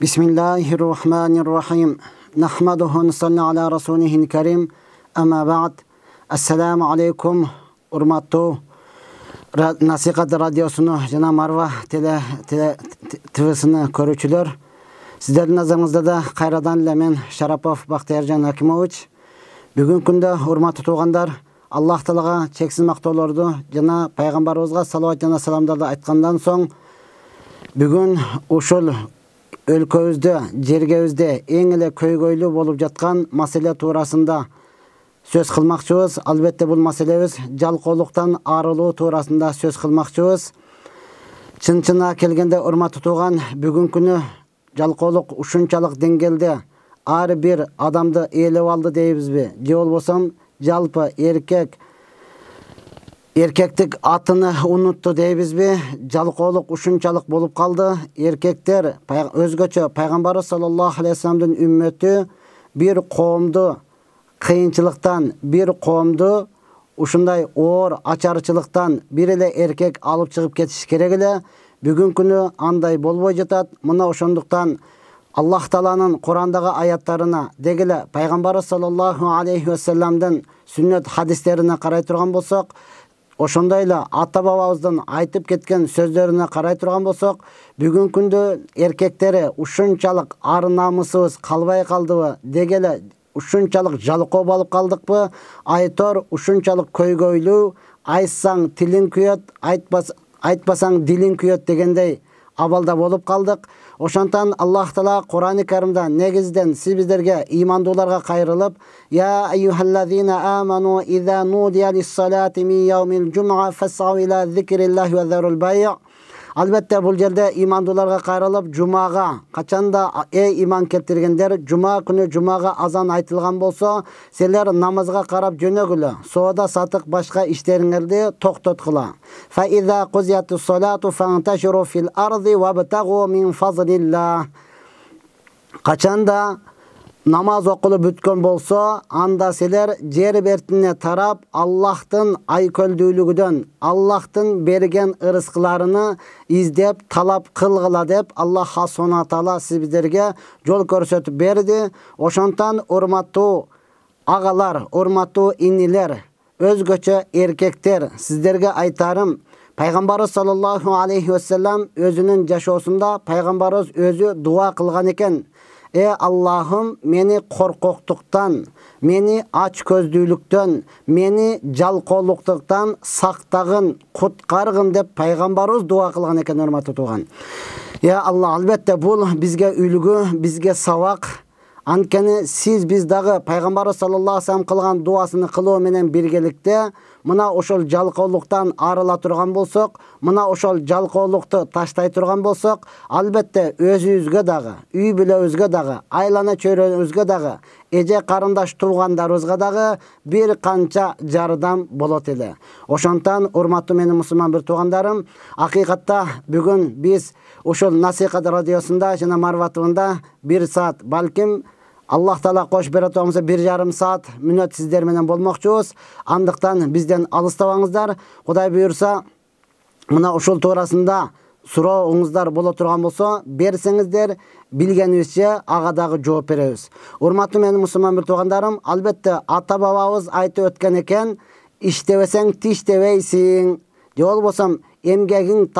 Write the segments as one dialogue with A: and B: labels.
A: Bismillahirrahmanirrahim. Nahmaduhu nusalli ala rasulihil karim. Amma ba'd. Assalamu alaikum. Urmattu Nasihat radiosunu jana Marva TV'sini көрүүчүлөр. Сиздердин назарыңызда да кайрадан эле мен Шарапов Бактыяржан Акимович. Бүгүнкү күндө урматтуу туугандар, Аллах Таалага чексиз мактоолорду жана пайгамбарыбызга салават жана саламдарды айткандан соң, бүгүн ушул өлкөбүздө, жергебизде эң эле көйгөйлүү болуп жаткан маселе туурасында сөз кылмакчыбыз. Албетте бул маселебиз жалкоолуктан арылуу туурасында сөз кылмакчыбыз. Чын-чынына келгенде урматтуу тууган, бүгүнкү күнү жалкоолук ушунчалык деңгээлде ар бир адамды ээлеп алды дейбизби? Же болбосо жалпы эркектик атыны унутту дейбизби? Жалкоолук ушунчалык болуп калды. Эркектер өзгөчө пайгамбарыбыз саллаллаху алейхи вассаламдын үммөтү бир коомду кыйынчылыктан, бир коомду ушундай оор ачарчылыктан бир эле эркек алып чыгып кетиш керек эле. Бүгүнкү күнү андай болбой жатат. Мына ошондуктан Аллах Тааланын Курандагы аяттарына, дегеле пайгамбарыбыз саллаллаху алейхи вассаламдын сүннөт хадистерине карай турган болсок, ошондой эле ата бабабыздын айтып кеткен сөздөрүнө карай турган болсок, бүгүнкү күндө эркектери ушунчалык ар намысыбыз калбай калдыбы, дегеле ушунчалык жалкоо болуп калдыкпы, айтор ушунчалык көйгөйлүү, айтсаң тилиң күйөт, айтпасаң дилиң күйөт дегендей абалда болуп калдык. Ошонтан Аллах Таала Курани Каримде негизден сиздерге имандууларга кайрылып: "Я айюхаллазина аману иза нудия лис-салати мин яумил жум'a фас'ау ила зикриллахи ва зарул бай'." Албетте бул жерде имандууларга кайрылып, жумага качанда иман келтиргендер, жума күнү жумага азан айтылган болсо, силер намазга карап жөнөгүлө, соода сатык башка иштериңерди токтоткула. Фа иза кузиятус-салату фанташиру фил арди вабтагу мин фазлилlah. Качанда намаз окулуп бүткөн болсо, анда силер жер бетине тарап, Аллахтын айкөлдүүлүгүдөн, Аллахтын берген ырыскыларыны издеп, талап кылгыла деп Аллах Субхана Таала сиздерге жол көрсөтүп берди. Ошонтан урматтуу агалар, урматтуу инилер, өзгөчө эркектер, сиздерге айтарым, пайгамбарыбыз саллаллаху алейхи вассалам өзүнүн жашоосунда пайгамбарыбыз өзү дуа кылган экен: Аллахым, мени коркоктуктан, мени ач көздүүлүктөн, мени жалкоолуктан сактагын, куткаргын деп пайгамбарыбыз дуа кылган экен, урматтуу тууган. Алла, албетте бул бизге үлгү, бизге сабак. Анткени сиз биз дагы пайгамбарыбыз саллаллаху алейхи вассалам кылган дуасыны кылуу менен биргеликте мына ошол жалкоолуктан арыла турган болсок, мына ошол жалкоолукту таштай турган болсок, албетте өзүбүзгө дагы, үй бүлөбүзгө дагы, айлана чөйрөбүзгө дагы, эже карындаш туугандарыбызга дагы бир канча жардам болот эле. Ошонтан урматтуу менин мусулман бир туугандарым, акыйкатта бүгүн биз ушул Насихат радиосунда жана Марва ТВ'нда 1 саат, балким Аллах Таала кош бере турганса 1,5 саат мүнөт сиздер менен болмокчубуз. Андыктан бизден алыстабаңыздар. Кудай буйрса, мына ушул туурасында сурооңуздар боло турган болсо, берсеңиздер, билгенибизче ага дагы жооп беребиз. Урматтуу менин мусулман бир туугандарым, албетте ата бабабыз айтып өткөн экен: иштебесең тиштебейсиң, же болбосо эмгегиң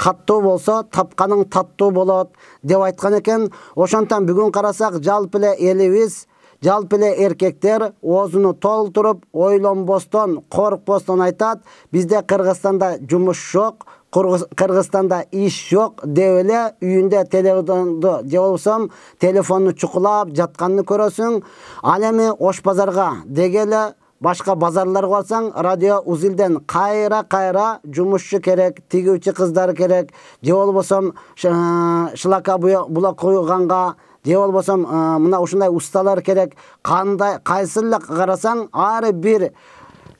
A: каттуу болсо, тапканың таттуу болот деп айткан экен. Ошонтан бүгүн карасак, жалпы эле элибиз, жалпы эле эркектер оозуну толтуруп, ойлонбостон, коркпостон айтат: бизде Кыргызстанда жумуш жок, Кыргызстанда иш жок деп эле үйүндө телевизорду же болбосо телефонду чукулап жатканын көрөсүң. Ал эми Ош базарга дегеле башка базарларга барсаң, радио узилден кайра жумушчу керек, тигүүчү кыздар керек, же болбосо шлака булак куйганга, же болбосо мына ушундай усталар керек. Кайсылы карасаң, ар бир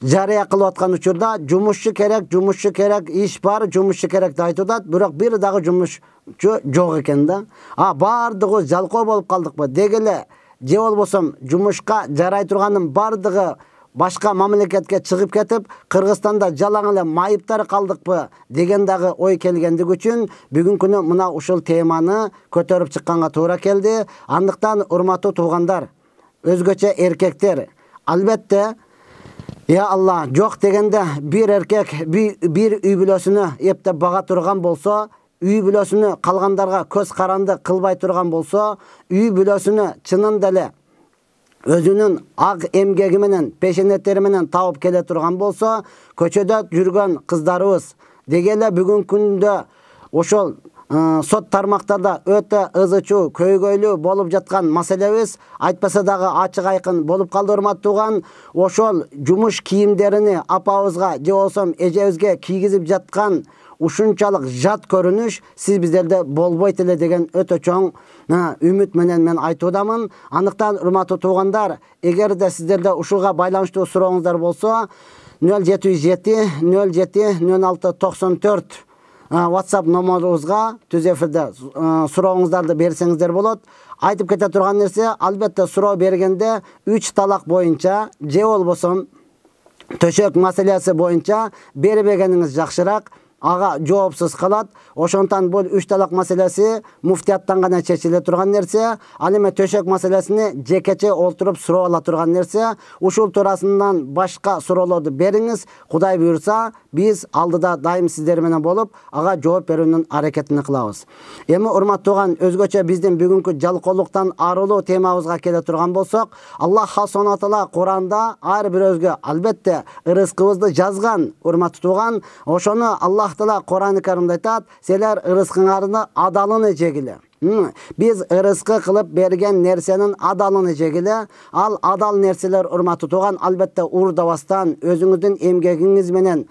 A: жарыя кылып аткан учурда жумушчу керек, иш бар, жумушчу керек деп айтып, бирок бир дагы жумушчу жок экен да. Бардыгы жалкоо болуп калдыкпы? Дегеле же болбосо жумушка жарай турганын бардыгы башка мамлекетке чыгып кетип, Кыргызстанда жалаң эле майыптар калдыкпы деген дагы ой келгендиги үчүн бүгүнкү күнү мына ушул теманы көтөрүп чыкканга туура келди. Андыктан урматтуу туугандар, өзгөчө эркектер, албетте я Алла, жок дегенде бир эркек бир үй бүлөсүнө эптеп бага турган болсо, үй бүлөсүнө калгандарга көз каранды кылбай турган болсо, үй бүлөсүнө чынында эле өзүнүн ак эмгеги менен, пешенеттери менен табып келе турган болсо, көчөдө жүргөн кыздарыбыз деги эле бүгүнкү күндө ошол сот тармактарда өтө ызычуу, көйгөйлүү болуп жаткан маселебиз айтпаса дагы ачык айкын болуп калды. Урматтууган, ошол жумуш кийимдерини апабызга же болсо эжебизге кийгизип жаткан ушунчалык жат көрүнүш сиз биздерде болбойт эле деген өтө чоң үмүт менен мен айтуудамын. Андыктан урматтуу туугандар, эгерде сиздерде ушуга байланыштуу сурооңуздар болсо 077 07 06 94 WhatsApp номерубузга түз эфирде сурооңуздарды берсеңиздер болот. Айтып кете турган нерсе, албетте суроо бергенде 3 талак боюнча же болбосо төшөк маселеси боюнча бербегениңиз жакшыраак. Ага жоопсуз калат. Ошондон бул 3 талак маселеси муфтияттан гана чечиле турган нерсе. Ал эми төшөк маселесини жекече олтуруп суроо ала турган нерсе. Ушул туурасынан башка суроолорду бериңиз. Кудай буйрса, биз алдыда дайым сиздер менен болуп, ага жооп берүүнүн аракетин кылабыз. Эми урматтууган, өзгөчө биздин бүгүнкү жалкоолуктан арылуу темабызга келе турган болсок, Аллах субхана таала Куранда ар бирөөбүзгө албетте ырыскыбызды жазган. Урматтуу тууган, ошону Аллах Таала Кур'ан-ы Каримде айтат, силер ырыскыңарды адалын жегиле. Биз ырыскы кылып берген нерсенин адалын жегиле. Ал адал нерселер, урматтуу тууган, албетте уурдабастан өзүңүздүн эмгегиңиз менен,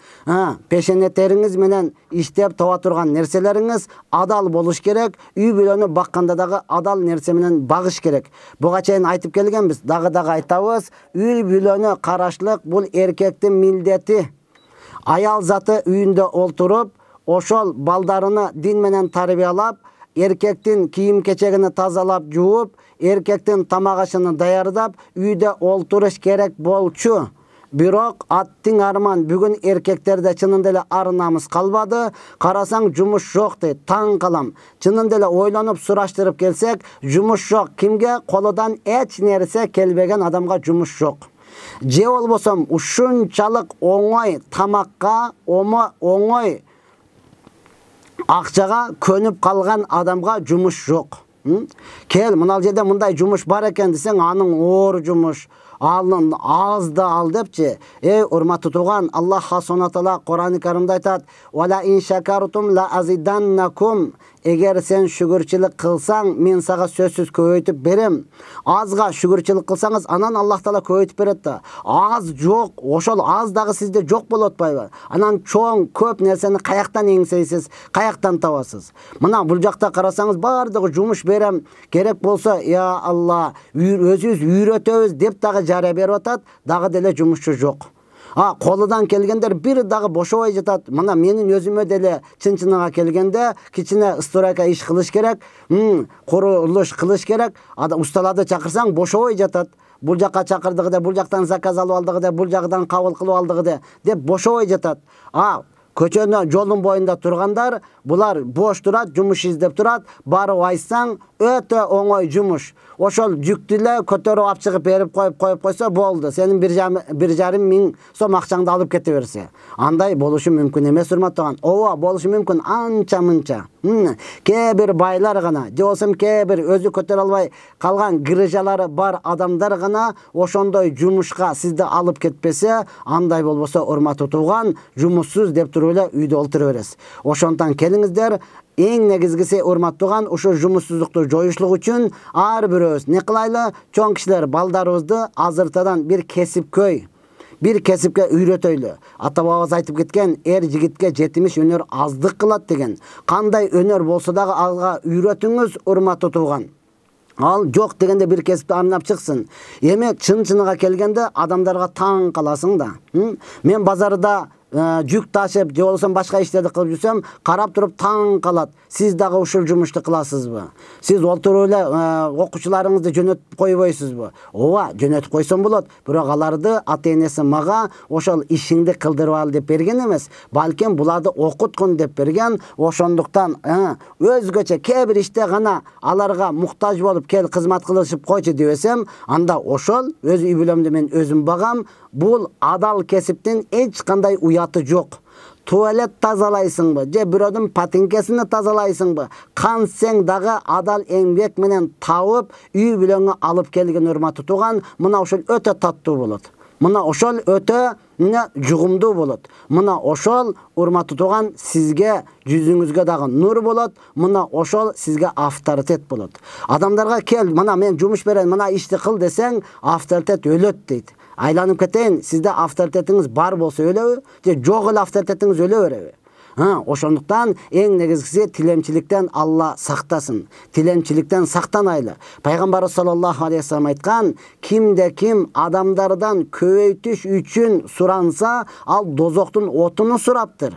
A: пешенеттериңиз менен иштеп таба турган нерселериңиз адал болуш керек. Үй бүлөнү бакканда дагы адал нерсе менен багыш керек. Буга чейин айтып келгенбиз, дагы айтабыз. Үй бүлөнү карашлык бул эркектин милдети. Аял заты үйүндө олтуруп, ошол балдарыны дин менен тарбиялап, эркектин кийим кечегини тазалап жууп, эркектин тамак ашын даярдап, үйдө олтуруш керек болчу. Бирок аттың арман бүгүн эркектерде чынында эле ар намыс калбады. Карасаң жумуш жок дейт. Таң калам. Чынында эле ойлонуп сураштырып келсек, жумуш жок. Кимге колудан эч нерсе келбеген адамга жумуш жок. Же болбосом ушунчалык оңой тамакка, оңой акчага көнүп калган адамга жумуш жок. Кел, мына жерде мындай жумуш бар экен десең, анын оор жумуш, алын аз да ал депчи. Урматтуу тууган, Аллах субхана таала Кур'ан-ы Каримде айтат: "Вала ин шакартум ла азиданнакум". Эгер сен шүгүрчүлүк кылсаң, мен сага сөзсүз көбөйтүп берем. Азга шүгүрчүлүк кылсаңыз, анан Аллах таала көбөйтүп берет да. Аз жок, ошол аз дагы сизде жок болуп атпайбы? Анан чоң, көп нерсени каяктан эңсейсиз, каяктан табасыз? Мына бул жакта карасаңыз, бардыгы жумуш берем, керек болсо, я Алла, өзүбүз үйрөтөбүз деп дагы жара берип атат, дагы деле жумушчу жок. Колудан келгендер бир дагы бошобой жатат. Мына менин өзүмө деле чын-чыныга келгенде кичине ыстырайка иш кылыш керек, курулуш кылыш керек. Усталарды чакырсаң бошобой жатат. Бул жакка чакырдыгы да, бул жактан заказ алып алдыгы да, бул жагдан кабыл кылып алдыгы да деп бошобой жатат. Көчөнө жолдун боюнда тургандар, булар бош турат, жумуш издеп турат. Барып айтсаң, өтө оңой жумуш. Ошол жүктү эле көтөрүп алып чыгып берип коюп койсо болду. Сенин 1,5 миң сом акчаңды алып кете берсе. Андай болушу мүмкүн эмес, урматтаган. Ооба, болушу мүмкүн, анча-мынча. Кээ бир байлар гана, же болсо кээ бир өзү көтөрө албай калган грыжалары бар адамдар гана ошондой жумушка сизди алып кетпесе, андай болбосо, урматтуу тууган, жумушсуз деп туруп эле үйдө олтура бересиз. Ошондон келиңиздер, эң негизгиси, урматтууган, ушу жумушсуздукту жоюшлук үчүн ар бирөөбүз не кылайлы? Чоң кишилер балдарыбызды азыртадан бир кесипкөй, бир кесипке үйрөтөйлү. Ата бабабыз айтып кеткен, эр жигитке жетимиш өнөр аздык кылат деген. Кандай өнөр болсо дагы алга үйрөтүңүз, урматтуу тууган. Ал жок дегенде бир кесипти арнап чыксын. Эми чын-чыныга келгенде адамдарга таң каласың да. Мен базарда жүк ташып же болбосо башка иштерди кылып жүрсөм, карап туруп таң калат. Сиз дагы ушул жумушту кыласызбы? Сиз олтуруп эле окуучуларыңызды жөнөтүп койбойсузбу? Ооба, жөнөтүп койсом болот. Бирок аларды ата-энеси мага ошол ишиңди кылдырып ал деп берген эмес, балким буларды окуткун деп берген. Ошондуктан өзгөчө кээ бир иште гана аларга муктаж болуп кел кызмат кылышып койчу дебесем, анда ошол өз үй бүлөмдү мен өзүм багам. Бул адал кесиптин эч кандай уяты жок. Туалет тазалайсыңбы же бирөөдүн патинкесини тазалайсыңбы? Кансең дагы адал эмгек менен табып үй бүлөңө алып келген урматтуу туган, мына ошол өтө таттуу болот. Мына ошол өтө жугумдуу болот. Мына ошол урматтуу туган сизге жүзүңүзгө дагы нур болот. Мына ошол сизге авторитет болот. Адамдарга кел, мына мен жумуш берем, мына ишти кыл десең, авторитет өлөт дейт. Айланып кетейин, сизде авторитетиңиз бар болсо өлөбү, же жок эле авторитетиңиз өлө береби? Ошондуктан эң негизгиси тилемчиликтен Алла сактасын. Тилемчиликтен сактанайлы. Пайгамбарыбыз саллаллаху алейхи вассалам айткан, кимде ким адамдардан көбөйтүш үчүн суранса, ал дозоктун отуну сураптыр.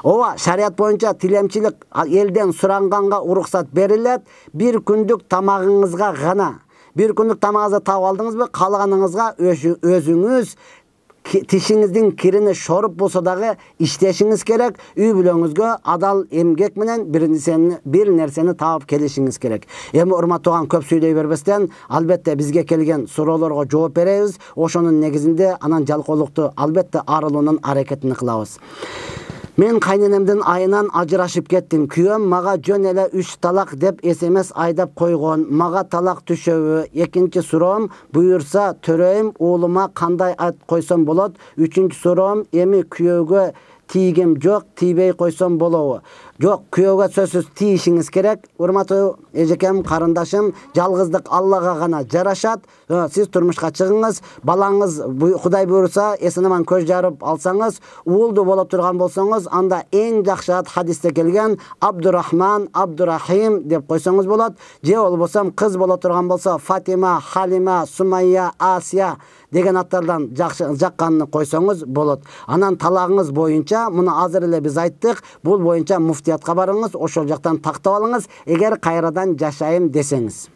A: Ооба, шарият боюнча тилемчилик элден суранганга уруксат берилет, бир күндүк тамагыңызга гана. Бир күндүк тамагыңызды таап алдыңызбы, калганыңызга өзүңүз тишиңиздин кирини шоруп болсо дагы иштешиңиз керек. Үй бүлөңүзгө адал эмгек менен бир нерсени таап келишиңиз керек. Эми урматтуу туган, көп сүйлөй бербестен, албетте бизге келген суроолорго жооп беребиз. Ошонун негизинде анан жалкоолукту албетте арылуунун аракетин кылабыз. Мен кайненемдин айынан ажырашып кеттим. Күйөөм мага жөн эле 3 талак деп SMS айдап койгон. Мага талак түшөбү? Экинчи суроом, буюрса төрөйм, уулума кандай айтып койсом болот? Үчүнчү суроом, эми күйөөгө тийгем жок, тийбей койсом болобу? Жок, күйөөгө сөзсүз тийишиңиз керек. Урматтуу эжекем, карындашым, жалгыздык Аллага гана жарашат. Сиз турмушка чыгыңыз, балаңыз Кудай буйрса эсен-аман көз жарып алсаңыз, уулду боло турган болсоңуз, анда эң жакшы ат хадисте келген Абдурахман, Абдурахим деп койсоңуз болот. Же болбосо кыз боло турган болсо Фатима, Халима, Сумайя, Асия деген аттардан жакканын койсоңуз болот. Анан талагыңыз боюнча, муну азыр эле биз айттык, бул боюнча муфтиятка барыңыз, ошол жактан тактап алыңыз, эгер кайрадан жашайм десеңиз.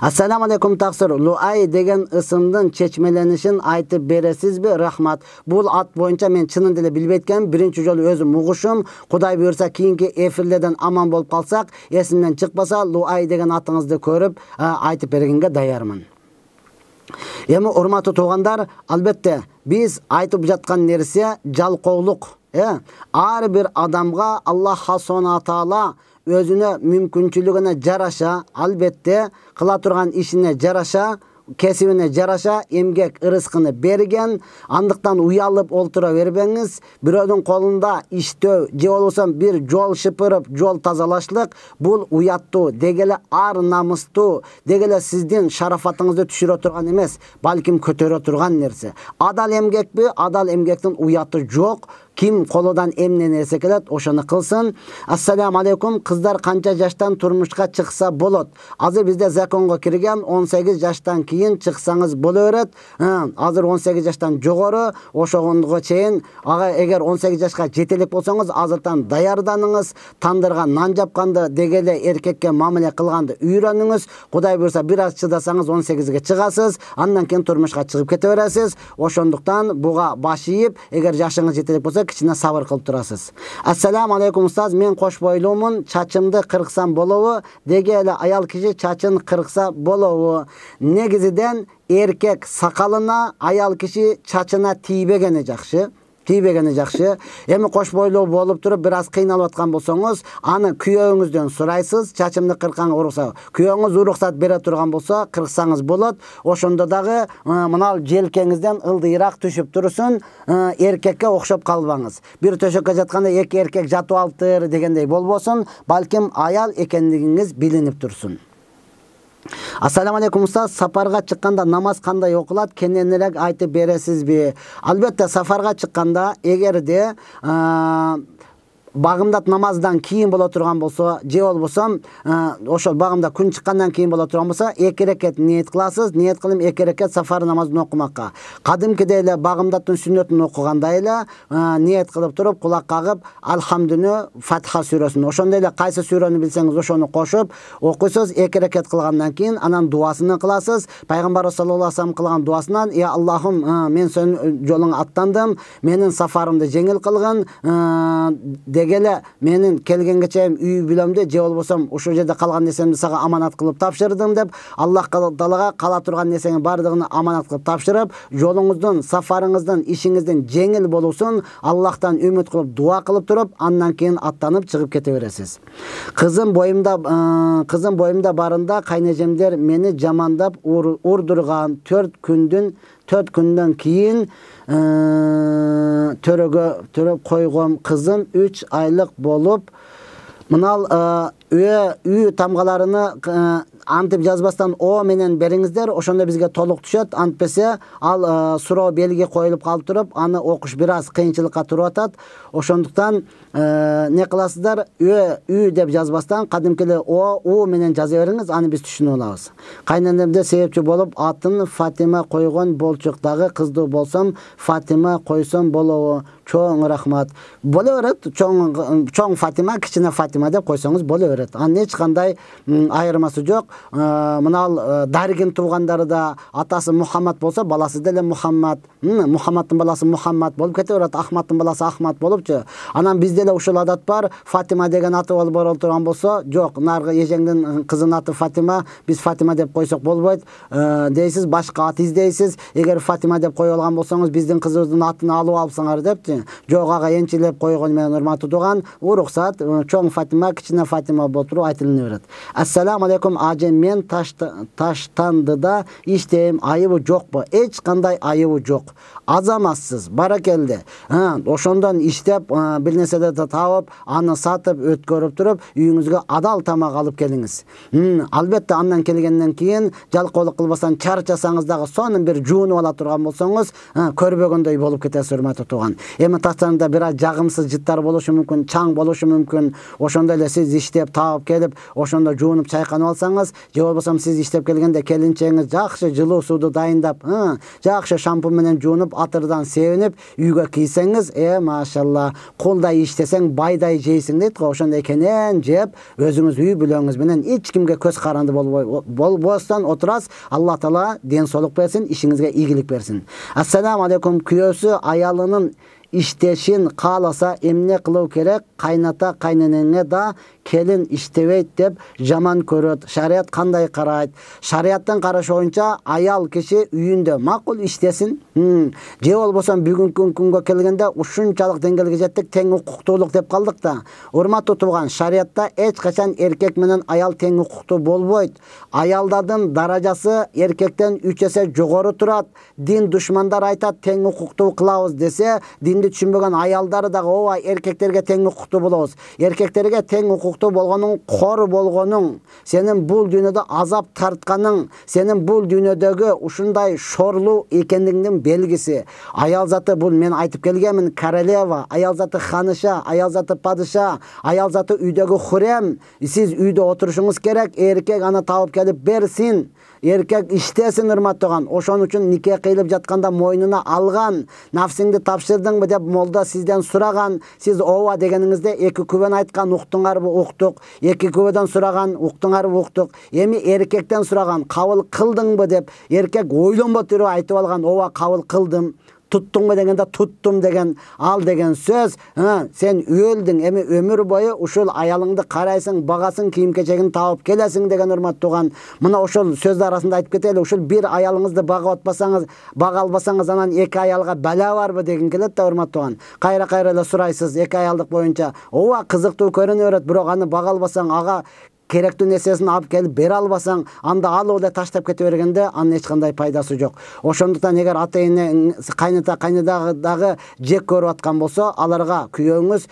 A: Ассаламу алейкум таксир. Луай деген ысымдын чечмеленишин айтып бересизби? Рахмат. Бул ат боюнча мен чынын деле билбейт экенмин. Биринчи жолу өзүм угушум. Кудай буйрса кийинки эфирлерден аман болуп калсак, эсимден чыкпаса, Луай деген атыңызды көрүп айтып бергенге даярмын. Эми урматтуу туугандар, албетте биз айтып жаткан нерсе жалкоолук. Ар бир адамга Аллах Субхана таала өзүнө мүмкүнчүлүгүнө жараша, албетте кыла турган ишине жараша, кесибине жараша эмгек ырыскыны берген. Андыктан уялып олтура бербеңиз. Бирөөдүн колунда иштөө же болбосо бир жол шыпырып, жол тазалашлык, бул уяттуу, дегеле ар намыстуу, дегеле сиздин шарафатыңызды түшүрө турган эмес, балким көтөрө турган нерсе. Адал эмгекпи? Адал эмгектин уяты жок. Ким колудан эмне нерсе келет, ошону кылсын. Ассаламу алейкум. Кыздар канча жаштан турмушка чыкса болот? Азыр бизде законго кирген 18 жаштан кийин чыксаңыз боло берет. Азыр 18 жаштан жогору, ошондого чейин, эгер 18 жашка жете элек болсоңуз, азыртан даярданыңыз, тандырга нан жапканды, дегеле эркекке мамиле кылганды үйрөнүңүз. Кудай буйрса бир аз чыдасаңыз 18ге чыгасыз, андан кийин турмушка чыгып кете бересиз. Ошондуктан буга баш ийип, эгер жашыңыз жете элек болсо, кичине сабыр кылып турасыз. Ассаламу алейкум устаз, мен кош бойлуумун, чачымды кырксам болобу? Деге эле аял киши чачын кыркса болобу? Негизиден эркек сакалына, аял киши чачына тийбегени жакшы. Эми кош бойлуу болуп туруп бир аз кыйналып аткан болсоңуз, аны күйөөңүздөн сурайсыз. Чачымды кыркканга уруксат. Күйөөңүз уруксат бере турган болсо, кырксаңыз болот. Ошондо дагы мына желкеңизден ылдыйраак түшүп турсун. Эркекке окшоп калбаңыз. Бир төшөккө жатканда эки эркек жатып алыптыр дегендей болбосун, балким аял экендигиңиз билинип турсун. Ассаламу алейкум устаз, сапарга чыкканда намаз кандай окулат, кененирээк айтып бересизби? Албетте сапарга чыкканда эгерде багымдат намаздан кийин боло турган болсо, же болбосо ошол багымда күн чыккандан кийин боло турган болсо, 2 рекет ниет кыласыз. Ниет кылып 2 рекет сафар намазын окумакка. Кадимкидей эле багымдаттын сүннөтүн окугандай эле ниет кылып туруп, кулак кагып, Алхамдүнү Фатиха сүрөсүн, ошондой эле кайсы сүрөнү билсеңиз ошону кошуп окуйсуз. 2 рекет кылгандан кийин анан дуасын кыласыз. Пайгамбарыбыз саллаллаху алейхи вассалам кылган дуасынан: "Я Аллахым, мен сенин жолуңа аттандым, менин сафарымды жеңил кылгын, дегеле менин келгенге чейин үй бүлөмдү же болбосо ушул жерде калган нерсемди сага аманат кылып тапшырдым" деп Аллах Таалага кала турган нерсеңин бардыгын аманат кылып тапшырып, жолуңуздун, сафарыңыздын, ишиңиздин жеңил болуусун Аллахтан үмүт кылып, дуа кылып туруп, андан кийин аттанып чыгып кете бересиз. Кызым боюмда барында кайнежемдер мени жамандап урдурган 4 күндөн кийин төрөгө койгом. Кызым 3 айлык болуп, мынал үй тамгаларыны антип жазбастан о менен бериңиздер, ошондо бизге толук түшөт. Антпесе ал суроо белги коюлуп калып туруп, аны окуш бир аз кыйынчылыкка туруп атат. Ошондуктан не кыласыздар, үй деп жазбастан кадимкиле у менен жаза бериңиз, аны биз түшүнүп алабыз. Кайненемде себепчи болуп атын Фатима койгон болчуктагы кызды болсом Фатима койсом болобу? Чоң рахмат. Боло берет. Чоң Фатима, кичине Фатима деп койсоңуз боло берет. Анын эч кандай айырмасы жок. Мынал даригин туугандары да атасы Мухаммад болсо, баласы деле Мухаммад. Мухаммадтын баласы Мухаммад болуп кете берет, Ахматтын баласы Ахмат болупчу. Анан бизде эле ушул адат бар. Фатима деген аты боло турган болсо, жок, наргы эжеңдин кызынын аты Фатима, биз Фатима деп койсок болбойт дейсиз, башка ат издейсиз. Эгер Фатима деп кое алган болсоңуз, биздин кызыбыздын атын алып алсаңар депчи. Жок, ага энчилеп койгон менен урматтуу туган, уруксат, чоң Фатима, кичине Фатима болуп туруп айтылына берет. Ассаламу алейкум ажы, мен Таштандыда иштейм, айыбы жокпу? Эч кандай айыбы жок. Азаматсыз, баракелде. Ошондон иштеп, бир нерседе таап, аны сатып, өткөрүп туруп, үйүңүзгө адал тамак алып келиңиз. Албетте андан келгенден кийин жалкоолук кылбастан чарчасаңыз дагы сонун бир жуунуп ала турган болсоңуз, көрбөгөндөй болуп кетесиз, урматтуу туган. Эми Таштандыда бир аз жагымсыз жыттар болушу мүмкүн, чаң болушу мүмкүн. Ошондо эле сиз иштеп таап келип, ошондо жуунуп чайканып алсаңыз, же болбосо сиз иштеп келгенде келинчеңиз жакшы жылуу сууду дайындап, жакшы шампунь менен жуунуп, атырдан себинип, үйгө кийсеңиз, машалла, кулдай иштесең байдай жейсиң дейт го. Ошондой кенен жеп, өзүңүз үй бүлөңүз менен эч кимге көз каранды болбостон отурасыз. Алла Таала ден соолук берсин, ишиңизге ийгилик берсин. Ассаламу алейкум. Күйөөсү аялынын иштешин кааласа эмне кылуу керек? Кайната кайненеңе да келин иштебейт деп жаман көрөт. Шарият кандай карайт? Шариаттын карашы боюнча аял киши үйүндө макул иштесин. Же болбосо бүгүнкү күнгө келгенде ушунчалык деңгээлге жеттик, тең укуктуулук деп калдык да. Урматтуу туган, шариатта эч качан эркек менен аял тең укуктуу болбойт. Аялдардын даражасы эркектен 3 эсе жогору турат. Дин душмандар айтат, тең укуктуу кылабыз десе, динди түшүнбөгөн аялдары дагы ооба эркектерге тең укуктуу болобуз. Эркектерге тең укуктуу болгонуң, кор болгонуң, сенин бул дүйнөдө азап тартканың, сенин бул дүйнөдөгү ушундай шорлуу экендигиңдин белгиси. Аял заты бул мен айтып келгенмин, королева, аял заты ханыша, аял заты падыша, аял заты үйдөгү хурем. Сиз үйдө отурушуңуз керек, эркек аны таап келип берсин. Эркек иштесин, урматтаган. Ошон үчүн нике кыйлып жатканда мойнуна алган, нафсиңди тапшырдыңбы деп молда сизден сураган, сиз ооба дегениңизде 2 күбөн айткан, уктуңарбы? Уктук. 2 күбөдөн сураган, уктуңарбы? Уктук. Эми эркектен сураган, кабыл кылдыңбы деп, эркек ойлонбой туруп айтып алган, ооба кабыл кылдым. Туттуңбу дегенде туттум деген, ал деген сөз, сен өлдүң, эми өмүр бою ушул аялыңды карайсың, багасың, кийим-кечегин таап келесиң деген, урматтаган. Мына ошол сөздүн арасында айтып кетели, ушул бир аялыңызды бага отпасаңыз, бага албасаңыз, анан 2 аялга бала барбы деген келет да, урматтаган. Кайра эле сурайсыз 2 аялдык боюнча. Ооба кызыктуу көрүнө берет, бирок аны бага албасаң, ага керектүү нерсесин алып келип бере албасаң, анда алып эле таштап кете бергенде анын эч кандай пайдасы жок. Ошондуктан эгер ата эне кайнатагы жек көрүп аткан болсо, аларга күйөөңүз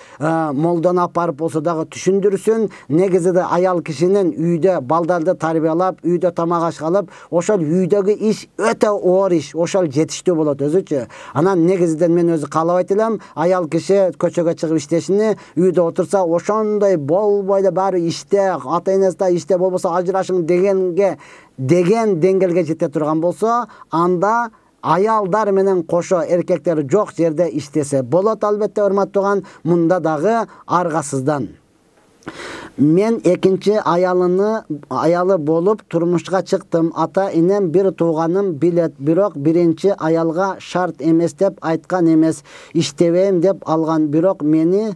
A: молдону апарып болсо дагы түшүндүрсүн. Негизинде аял кишинин үйдө балдарды тарбиялап, үйдө тамак аш кылып, ошол үйдөгү иш өтө оор иш, ошол жетиштүү болот өзүчү. Анан негизинен мен өзү каалабайт элем, аял киши көчөгө чыгып иштешини, үйдө отурса ошондой болбой эле баары иште, ата энеси да иште болбосо ажырашың деген деңгээлге жете турган болсо, анда аялдар менен кошо эркектер жок жерде иштесе болот. Албетте урматтуу, мында дагы аргасыздан. Мен экинчи аялы болуп турмушка чыктым. Ата энем бир тууганым билет, бирок биринчи аялга шарт эмес деп айткан эмес. Иштебейм деп алган, бирок мени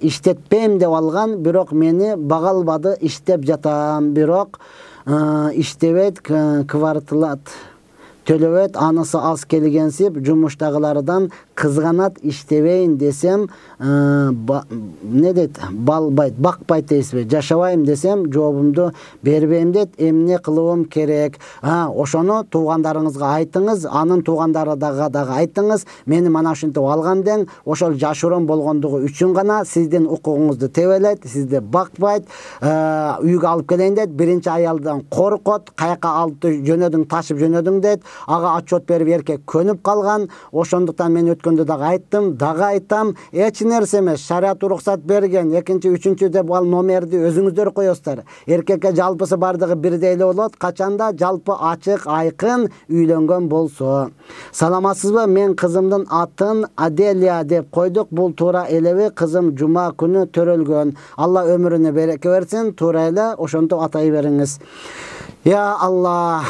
A: иштетпейм деп алган, бирок мени бага албады. Иштеп жатам, бирок иштебейт, квартплат төлөбөйт, анысы аз келгенсип, жумуштагылардан кызганат. Иштебейин десем, не дейт, бакпайт дейсизби? Жашабайм десем, жообумду бербейм дейт. Эмне кылыбым керек? Ошону туугандарыңызга айтыңыз, анын туугандары дагы айтыңыз. Мени мана ушинтип алган дең, ошол жашыруун болгондугу үчүн гана сиздин укугуңузду тебелейт, сизди бакпайт, үйгө алып келейин дейт. Биринчи аялдан коркот, каяка алып жөнөдүң, ташып жөнөдүң дейт. Ага отчет берип эркек көнүп калган. Ошондуктан мен өткөндө дагы айттым, дагы айтам, эч нерсе эмес, шарият уруксат берген. Экинчи, үчүнчү деп ал номерди өзүңүздөр коесуздар. Эркекке жалпысы бардыгы бирдей эле болот. Качанда жалпы ачык, айкын үйлөнгөн болсо. Саламатсызбы? Мен кызымдын атын Аделия деп койдук. Бул туура элеби? Кызым жума күнү төрөлгөн. Алла өмүрүнө береке берсин. Туура эле, ошентип атай бериңиз. Я Алла.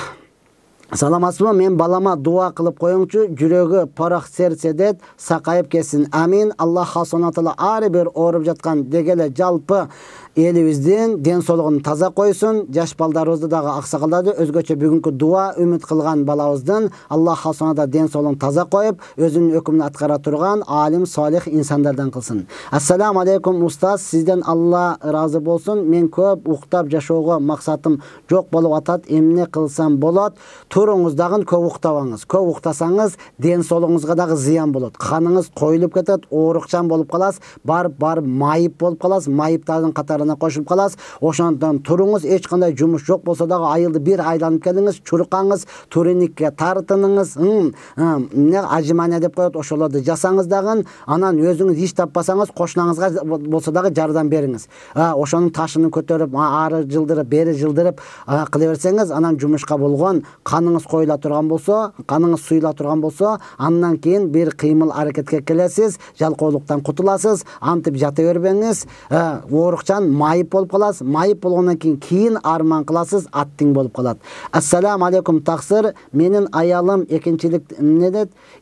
A: Саламатсызбы? Мен балама дуа кылып коюңчу, жүрөгү порох серседет сакайып кетсин. Амин. Аллах Субхана Таала ар бир ооруп жаткан дегеле жалпы элибиздин ден соолугун таза койсун. Жаш балдарыбызды дагы аксакалдарды өзгөчө бүгүнкү дуа үмүт кылган балабыздын Аллах Субхана Таала ден соолугун таза коюп, өзүнүн өкүмүн аткара турган алим, салих инсандардан кылсын. Ассаламу алейкум устаз, сизден Алла ыраазы болсун. Мен көп уктап жашоого максатым жок болуп атат. Эмне кылсам болот? Туруңуз дагы көп уктабаңыз. Көп уктасаңыз ден соолугуңузга дагы зыян болот. Каныңыз коюлуп кетет, оорукчан болуп каласыз, барып майып болуп каласыз, майыптардын катарына кошулуп каласыз. Ошондон туруңуз, эч кандай жумуш жок болсо дагы айылды бир айланып келиңиз, чуркаңыз, туриникке тартыныңыз, эмне ажимания деп коет, ошолорду жасаңыз дагы. Анан өзүңүз иш таппасаңыз, кошунаңызга болсо дагы жардам бериңиз. Ошонун ташын көтөрүп, ары жылдырып, бери жылдырып кыла берсеңиз, анан жумушка болгон каныңыз коюла турган болсо, каныңыз суюла турган болсо, андан кийин бир кыймыл аракетке келесиз, жалкоолуктан кутуласыз. Антип жата бербеңиз, оорукчан майып болуп каласыз. Майып болгондон кийин арман кыласыз, аттиң болуп калат. Ассаламу алейкум таксир. Менин аялым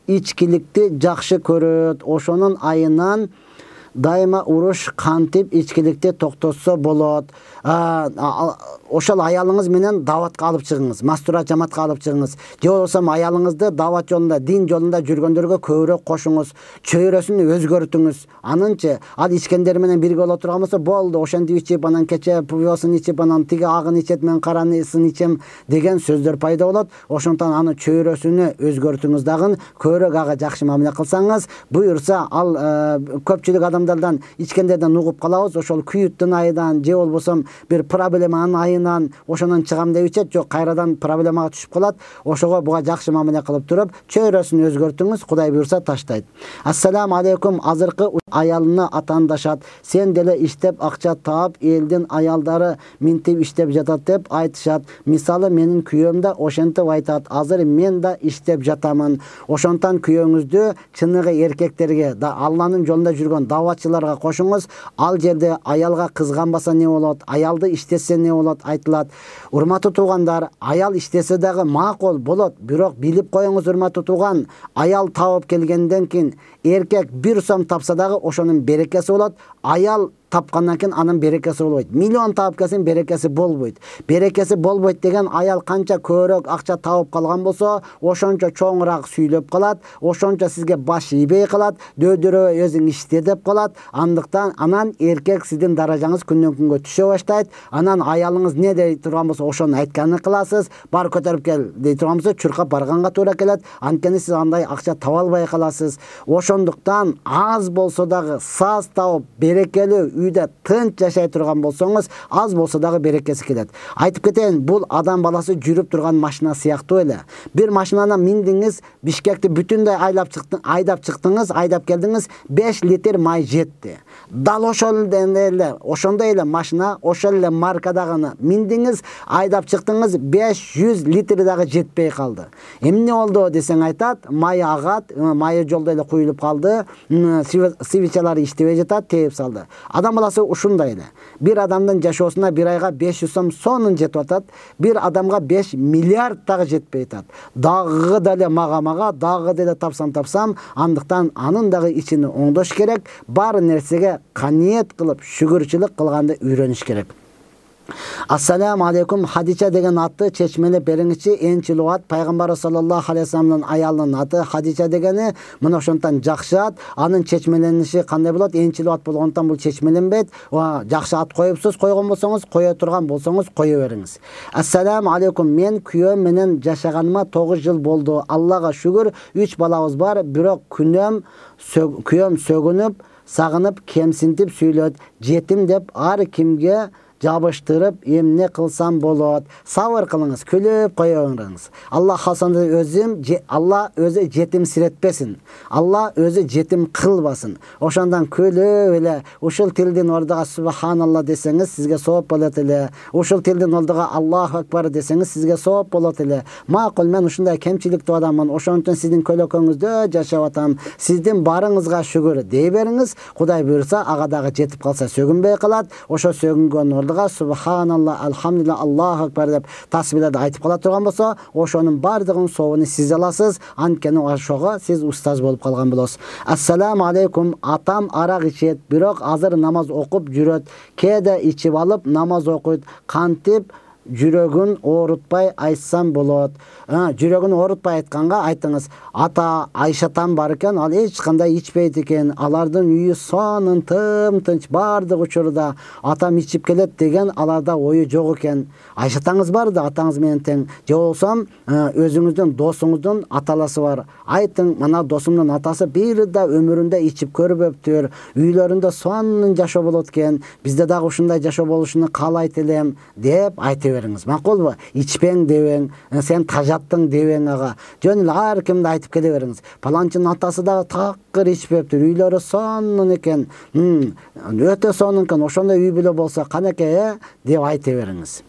A: ичкиликти жакшы көрөт. Ошонун айынан дайыма уруш кантип ичкиликти токтотсо болот? Ошол аялыңыз менен даватка алып чыгыңыз, мастурат жаматка алып чыгыңыз. Же болбосо аялыңызды дават жолунда, дин жолунда жүргөндөргө көбүрөөк кошуңуз, чөйрөсүн өзгөртүңүз. Анынчы ал ичкендер менен бирге боло турган болсо, болду, ошентип ичип, анан кече пивосун ичип, анан тиги агын ичет, мен каранысын ичем деген сөздөр пайда болот. Ошондон аны чөйрөсүнө өзгөртүңүз дагы, көбүрөөк ага жакшы мамиле кылсаңыз, буюрса ал көпчүлүк адамдардан ичкендерден угуп калабыз. Ошол күйүттүн айынан же болбосо бир проблеманын айынан ошонун чыгам деп ичет, жок кайрадан проблемага түшүп калат. Ошого буга жакшы мамиле кылып туруп, чөйрөсүн өзгөртүңүз, Кудай буйрса таштайт. Ассаламу алейкум. Азыркы аялына атаандашат. Сен деле иштеп акча таап, элдин аялдары минтип иштеп жатат деп айтышат. Мисалы менин күйөөм да ошентип айтат. Азыр мен да иштеп жатамын. Ошондон күйөөңүздү чыныгы эркектерге да Алланын жолунда жүргөн даватчыларга кошуңуз. Ал жерде аялга кызганбаса не болот, аялды иштесе не болот айтылат. Урматтуу туугандар, аял иштесе дагы макул болот, бирок билип коюңуз урматтуу тууган, аял таап келгенден кийин эркек 1 сом тапса дагы ошонун берекеси болот. Аял тапқаннан кейін анын берекесі болбойт. Миллион тауып келсең берекесі болбойт. Берекесі болбойт деген аял канча көбүрөөк акча тауып калган болсо, ошончо чоңураак сүйлөп калат, ошончо сизге баш ийбей калат, дөдөрө өзүң иште деп калат. Андыктан анан эркек сиздин даражаңыз күндөн күнгө түшө баштайт. Анан аялыңыз не дей турган болсо, ошону айтканын кыласыз. Бар көтөрүп кел дей турган болсо, чуркап барганга туура келет. Анткени сиз андай акча таба албай каласыз. Ошондуктан аз болсо дагы саз тауып, берекелүү үйдө тынч жашай турган болсоңуз, аз болсо дагы берекеси келет. Айтып кетейин, бул адам баласы жүрүп турган машина сыяктуу эле. Бир машинаны миндиңиз, Бишкекти бүтүндөй айдап чыктыңыз, айдап келдиңиз, 5 литр май жетти. Дал ошондой эле машина, ошол эле маркадагыны миндиңиз, айдап чыктыңыз, 500 литр дагы жетпей калды. Эмне болду десең айтат, май агат, майы жолдо эле куюлуп калды, свечалары иштебей жатат, тееп салды. Адам баласы ушундай эле. Бир адамдын жашоосуна бир айга 500 сом сонун жетип атат, бир адамга 5 миллиард дагы жетпей атат. Дагы деле мага, дагы деле тапсам, андыктан анын дагы ичини оңдош керек, бар нерсеге каниет кылып, шүгүрчүлүк кылганды үйрөнүш керек. Ассаламу алейкум, Хадича деген атты чечмелеп бериңичи. Энчил убат пайгамбар саллаллаху алейхи вассаламдын аялынын аты Хадича дегени, мына ошондон жакшы ат. Анын чечмелениши кандай болот? Энчил убат болгондон бул чечмеленбейт. Жакшы ат коюпсуз, койгон болсоңуз, кое турган болсоңуз кое бериңиз. Ассаламу алейкум, мен күйөөм менен жашаганыма 9 жыл болду. Аллага шүгүр, 3 балабыз бар, бирок күйөөм сөгүнүп, сагынып, кемсинтип сүйлөт. Жетим деп ар кимге жабыштырып, эмне кылсам болот? Сабыр кылыңыз, күлүп кое бериңиз. Алла хасанды Алла өзү жетим сиретпесин. Алла өзү жетим кылбасын. Ошондон күлүп эле ушул тилдин ордуга субханалла десеңиз, сизге сооп болот эле. Ушул тилдин ордуга Аллаху акбар десеңиз, сизге сооп болот эле. Макул, мен ушундай кемчиликтүү адаммын. Ошондон сиздин көлөкөңүздө жашап атам. Сиздин барыңызга шүгүр дей бериңиз. Кудай буйрса, ага дагы жетип калса сөгүнбөй калат. Ошо сөгүнгөн субханалла, алхамдулилла, Аллаху акбар деп тасбилерди айтып кала турган болсо, ошонун бардыгын сообун сиз аласыз. Анткени ошого сиз устаз болуп калган болосуз. Ассаламу алейкум, атам арак ичет, бирок азыр намаз окуп жүрөт. Кээде ичип алып намаз окуйт. Кантип жүрөгүн оорутпай айтсам болот? Жүрөгүн оорутпай айтканга айтыңыз. Ата Айшатан бар экен, ал эч кандай ичпейт экен. Алардын үйү сонун тынч, бардык учурда атам ичип келет деген аларда ою жок экен. Айшатаңыз бар да атаңыз менен тең. Же болсо өзүңүздүн досуңуздун аталасы бар. Айтың, мына досумдун атасы бир да өмүрүндө ичип көрбөптүр. Үйлөрүндө сонун жашоо болот экен. Бизде дагы ушундай жашоо болушуну каалайт элем деп айтып бериңиз. Макулбу? Ичпең дебең, сен тажаттың дебең ага. Жөн эле ар кимди айтып келе бериңиз. Паланчынын атасы дагы такыр ичпептир, үйлөрү сонун экен. Өтө сонун экен. Ошондой үй бүлө болсо канеке деп айтып бериңиз.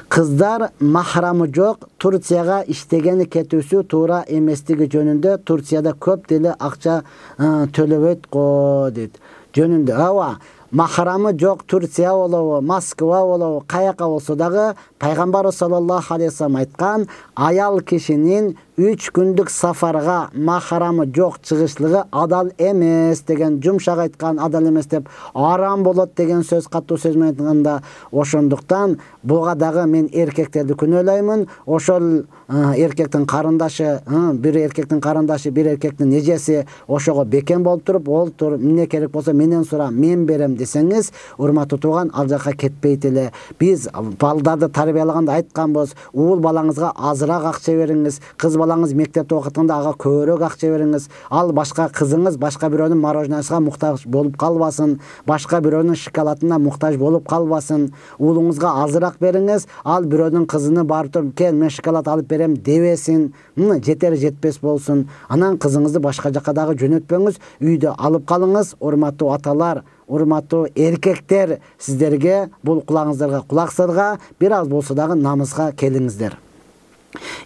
A: Кыздар махрамы жок Турцияга иштегени кетүүсү туура эместиги жөнүндө Турцияда көп деле акча төлөбөйт го дейт. Жөнүндө ооба, махрамы жок Турция болобу, Москва болобу, каяка болсо дагы пайгамбар саллаллаху алейхи вассалам айткан, аял кишинин 3 күндүк сафарга махрамы жок чыгышлыгы адал эмес деген, жумшак айткан, адал эмес деп арам болот деген сөз, катуу сөз менен айтканда. Ошондуктан буга дагы мен эркектерди күнөөлөймүн. Ошол эркектин карындашы, бир эркектин карындашы, бир эркектин эжеси ошого бекем болуп туруп, олтур, эмне керек болсо менен сура, мен берем десеңиз, урматтуу тууган, ал жакка кетпейт эле. Биз балдарды тарбиялаганда айтканбыз, уул балаңызга азыраак акча бериңиз, кыз балаңыз мектепте окутканда ага көбүрөөк акча бериңиз. Ал башка кызыңыз башка бирөөнүн мороженосуна муктаж болуп калбасын, башка бирөөнүн шоколадына муктаж болуп калбасын. Уулуңузга азыраак бериңиз, ал бирөөнүн кызыны барып туруп, "Кел, мен шоколад алып берем" дебесин. Жетер жетпес болсун. Анан кызыңызды башка жакка дагы жөнөтпөңүз, үйдө алып калыңыз. Урматтуу аталар, урматтуу эркектер, сиздерге бул кулагыңыздарга кулак сырга, бир аз болсо дагы намызга келиңиздер.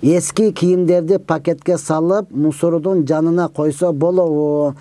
A: Эски кийимдерди пакетке салып, мусордун жанына койсо болобу?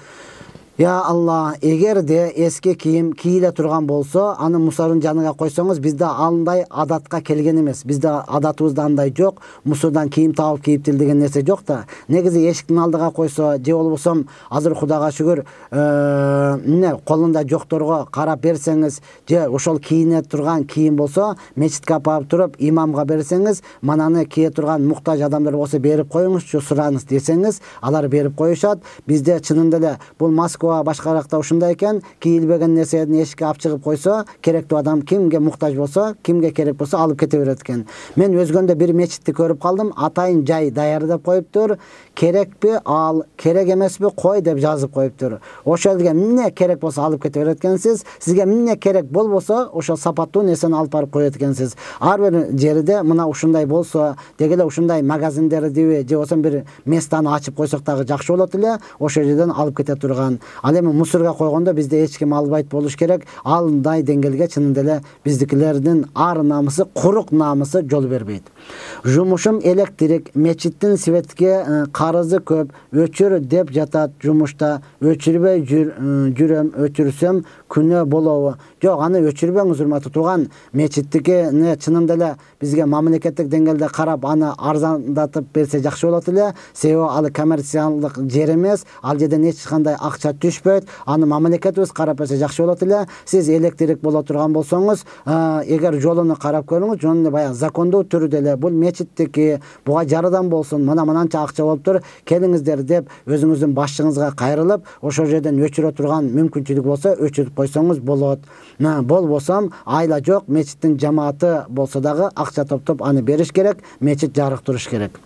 A: Ya Allah, eğer de eski kiyim kiyile turgan bolsa, аны мусордун жаныга койсоңуз, бизде андай адатка келген эмес. Бизде адатыбызда андай жок. Мусордан кийим табып кийиптил деген нерсе жок да. Негизи эшиктин алдыга койсо, же болбосо азыр Кудайга шүгүр, эмне колунда жокторго карап берсеңиз, же ошол кийине турган кийим болсо, мечитке апарып туруп имамга берсеңиз, мананы кие турган муктаж адамдар болсо берип коюңузчу, сураңыз десеңиз, алар берип коюшат. Бизде чынында эле бул Москва башкаракта ушундай экен, кийилбеген нерседен эшикке алып чыгып койсо, керектүү адам кимге муктаж болсо, кимге керек болсо алып кете берет экен. Мен өзгөндө бир мечитти көрүп калдым, атайын жай даярдап коюптур. Керекпи ал, керек эмеспи кой деп жазып коюптур. Ошол жерге эмне керек болсо алып кете берет экенсиз, сизге эмне керек болбосо ошол сапаттуу нерсени алып барып коет экенсиз. Ар бир жерде мына ушундай болсо, деги эле ушундай магазиндерди же болсо бир местаны ачып койсок дагы жакшы болот эле, ошол жерден алып кете турган. Ал эми мусорго койгондо бизде эч ким албайт болуш керек. Андай деңгээлге чынында эле биздикилердин ар намысы, курук намысы жол бербейт. Жумушум электрик, мечиттин светке карызы көп, өчүр деп жатат жумушта. Өчүрбөй жүрөм, өчүрсөм күнөө болобу? Жок, аны өчүрбөңүз урматтуу тууган. Мечиттики чынында эле бизге мамлекеттик деңгээлде карап, аны арзандатып берсе жакшы болот эле. Себеби ал коммерциялык жер эмес, ал жерден эч кандай акча түшпөйт. Аны мамлекетибиз карап берсе жакшы болот эле. Сиз электрик боло турган болсоңуз, эгер жолуну карап көрүңүз, жолуну баягы закондуу түрдө эле бул мечиттики, буга жарадан болсун, мананча акча болуптур, келиңиздер деп өзүңүздүн башчыңызга кайрылып, ошол жерден өчүрө турган мүмкүнчүлүк болсо өчүрүп койсоңуз болот. Болбосом айла жок, мечиттин жамааты болсо дагы акча топтоп аны бериш керек, мечит жарык туруш керек.